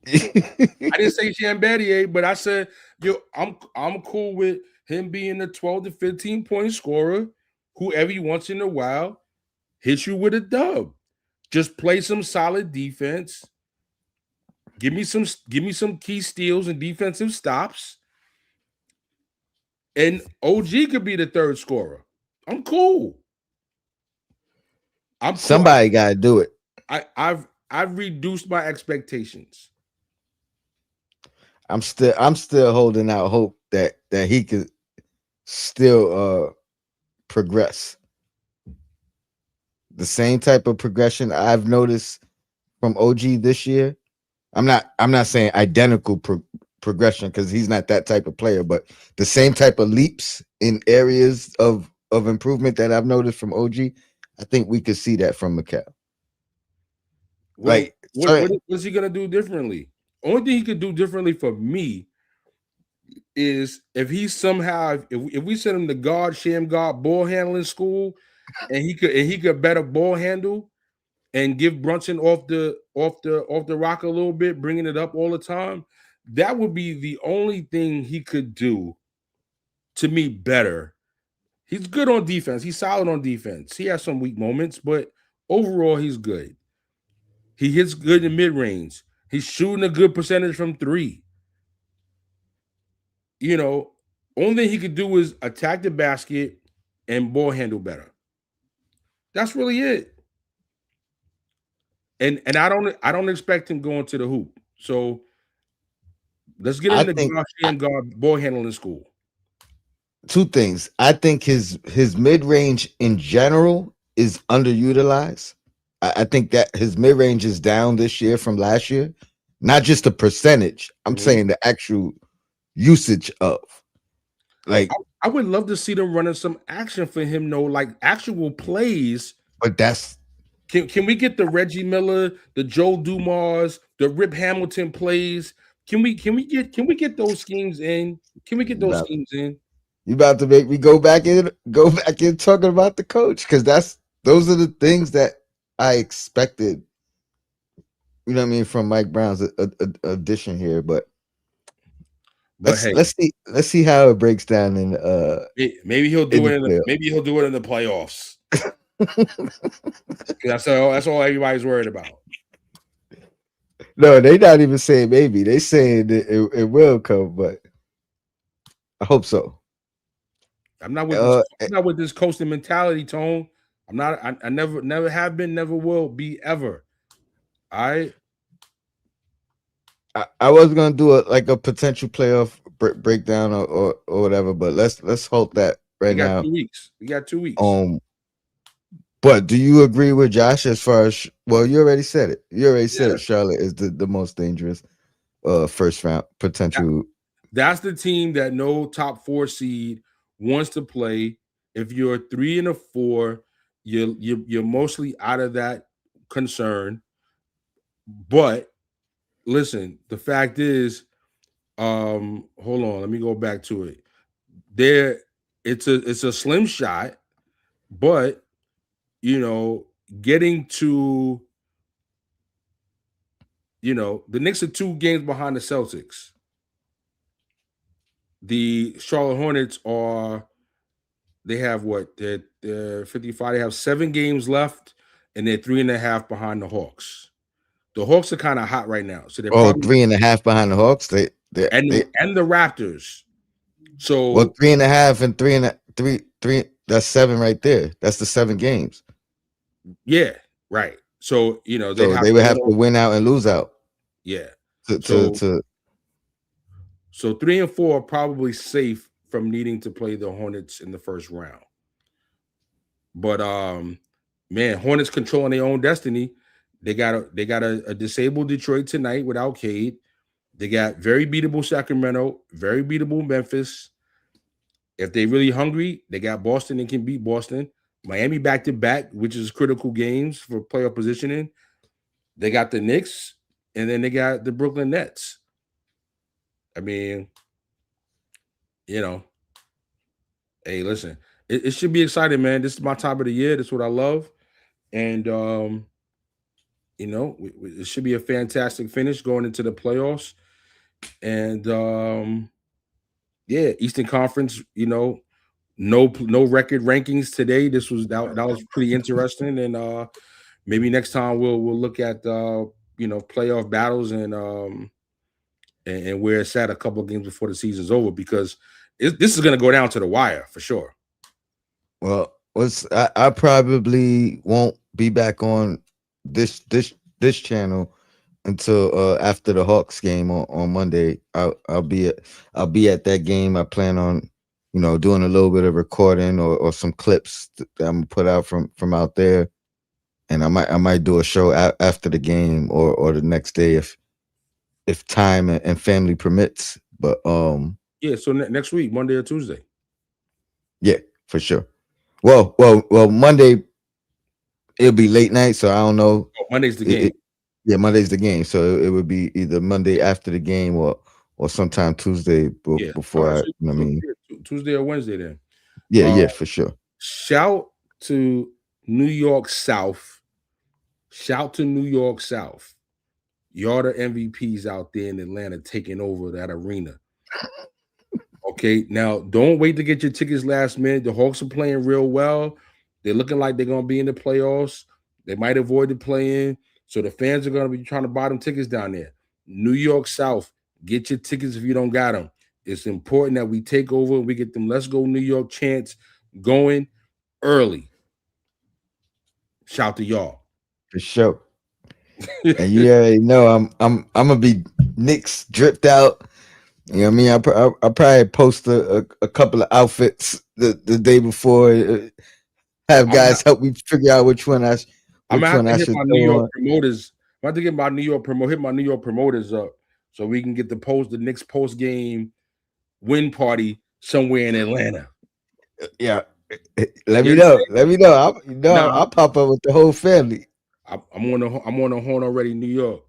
I didn't say Chambatier, but I said, yo, I'm cool with him being a 12 to 15 point scorer who every once in a while hits you with a dub. Just play some solid defense. Give me some key steals and defensive stops. And OG could be the third scorer. I'm cool. I'm cool. somebody got to do it. I've reduced my expectations. I'm still holding out hope that he could still progress. The same type of progression I've noticed from OG this year. I'm not saying identical progression because he's not that type of player, but the same type of leaps in areas of improvement that I've noticed from OG. I think we could see that from Mikal. Well, Like, what's he gonna do differently? Only thing he could do differently for me is if he somehow if we send him to sham guard ball handling school and he could better ball handle and give Brunson off the rock a little bit, bringing it up all the time, that would be the only thing he could do to me better. He's good on defense. He's solid on defense. He has some weak moments, but overall he's good. He hits good in mid range. He's shooting a good percentage from three. You know, only thing he could do is attack the basket and ball handle better. That's really it. And I don't expect him going to the hoop. So let's get I into think guard ball handling school. two things. I think his mid range in general is underutilized. I think that his mid range is down this year from last year. Not just the percentage. I'm Mhm. saying the actual usage of I, like, I would love to see them running some action for him, though, like actual plays. but that's Can we get the Reggie Miller, the Joe Dumars, the Rip Hamilton plays? Can we get those schemes in? Can we get those about schemes in? you about to make me go back in talking about the coach because those are the things that I expected. You know what I mean from Mike Brown's addition here, but But let's hey, let's see let's see how it breaks down maybe he'll in do the it. Maybe he'll do it in the playoffs. playoffs. 'Cause that's all everybody's worried about. No, they not even saying maybe. They saying that it will come, but I hope so. I'm not with this. Uh, I'm not with this coasting mentality, Tone. I'm not. I never have been, never will be ever. All right. I was gonna do a potential playoff breakdown or whatever, but let's hope that We right got now. 2 weeks. We got 2 weeks. Um, but do you agree with Josh as far as well? You already said it. You already said Yeah. it. Charlotte is the most dangerous first round That, potential. that's the team that no top four seed wants to play. If you're a 3 and a 4, you're mostly out of that concern. But listen, the fact is, hold on, let me go back to it. There, it's a slim shot, but you know, getting to the Knicks are 2 games behind the Celtics. The Charlotte Hornets they have what? They're 55. They have 7 games left, and they're 3.5 behind the Hawks. The Hawks are kind of hot right now, so they're Oh, probably 3.5 behind the Hawks. They and the Raptors. well So 3.5 and 3 and three. That's seven right there. That's the 7 games. Yeah, right. So they'd So have they to would win have all. to win out and lose out Yeah. to to So to. 3 and 4 are probably safe from needing to play the Hornets in the first round. But man, Hornets controlling their own destiny. They got a disabled Detroit tonight without Cade. They got very beatable Sacramento, very beatable Memphis. If they really hungry, they got Boston and can beat Boston. Miami back to back, which is critical games for playoff positioning. They got the Knicks, and then they got the Brooklyn Nets. I mean, you know, hey, listen, it should be exciting, man. This is my time of the year. This is what I love, and it should be a fantastic finish going into the playoffs. And yeah, Eastern Conference, no record rankings today. That was pretty interesting, and maybe next time we'll look at playoff battles and where it's at a couple of games before the season's over, because this is going to go down to the wire for sure. Well, I probably won't be back on this channel until after the Hawks game on Monday. I'll be at that game. I plan on doing a little bit of recording or some clips that I'm gonna put out from out there, and I might do a show after the game or the next day if time and family permits. But Yeah, so next week, Monday or Tuesday. yeah, for sure. Well, Monday it'll be late night, so I don't know. Oh, Monday's the It, game. it, yeah, Monday's the game, so it would be either Monday after the game or sometime Tuesday Yeah. All before right. I. So, You know what I so mean? yeah, Tuesday or Wednesday then. Yeah, Uh, yeah, for sure. shout to New York South. Shout to New York South. Y'all the MVPs out there in Atlanta taking over that arena. Okay, now don't wait to get your tickets last minute. The Hawks are playing real well. They're looking like they're gonna be in the playoffs. They might avoid the play-in, so the fans are gonna be trying to buy them tickets down there. New York South, get your tickets if you don't got them. It's important that we take over and we get them "Let's Go New York" chants going early. Shout to y'all. For sure. And you already know I'm gonna be Knicks dripped out. You know what I mean? I probably post a couple of outfits the day before. Have I'm guys help me figure out I'm gonna which have one to I hit should my New throw York on. promoters. I'm about to get my hit my New York promoters up so we can get the Knicks post game win party somewhere in Atlanta. Yeah, let You me know. understand? Let me know. I'll Nah, pop up with the whole family. I'm on the horn already, New York.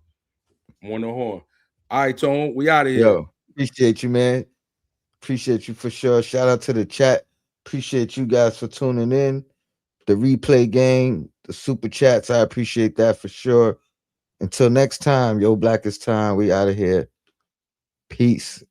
I'm on the horn. All right, Tone, we out of here. Yo, appreciate you, man. Appreciate you for sure. Shout out to the chat. Appreciate you guys for tuning in. The replay game, the super chats. I appreciate that for sure. Until next time, yo, Blackest Time. We out of here. Peace.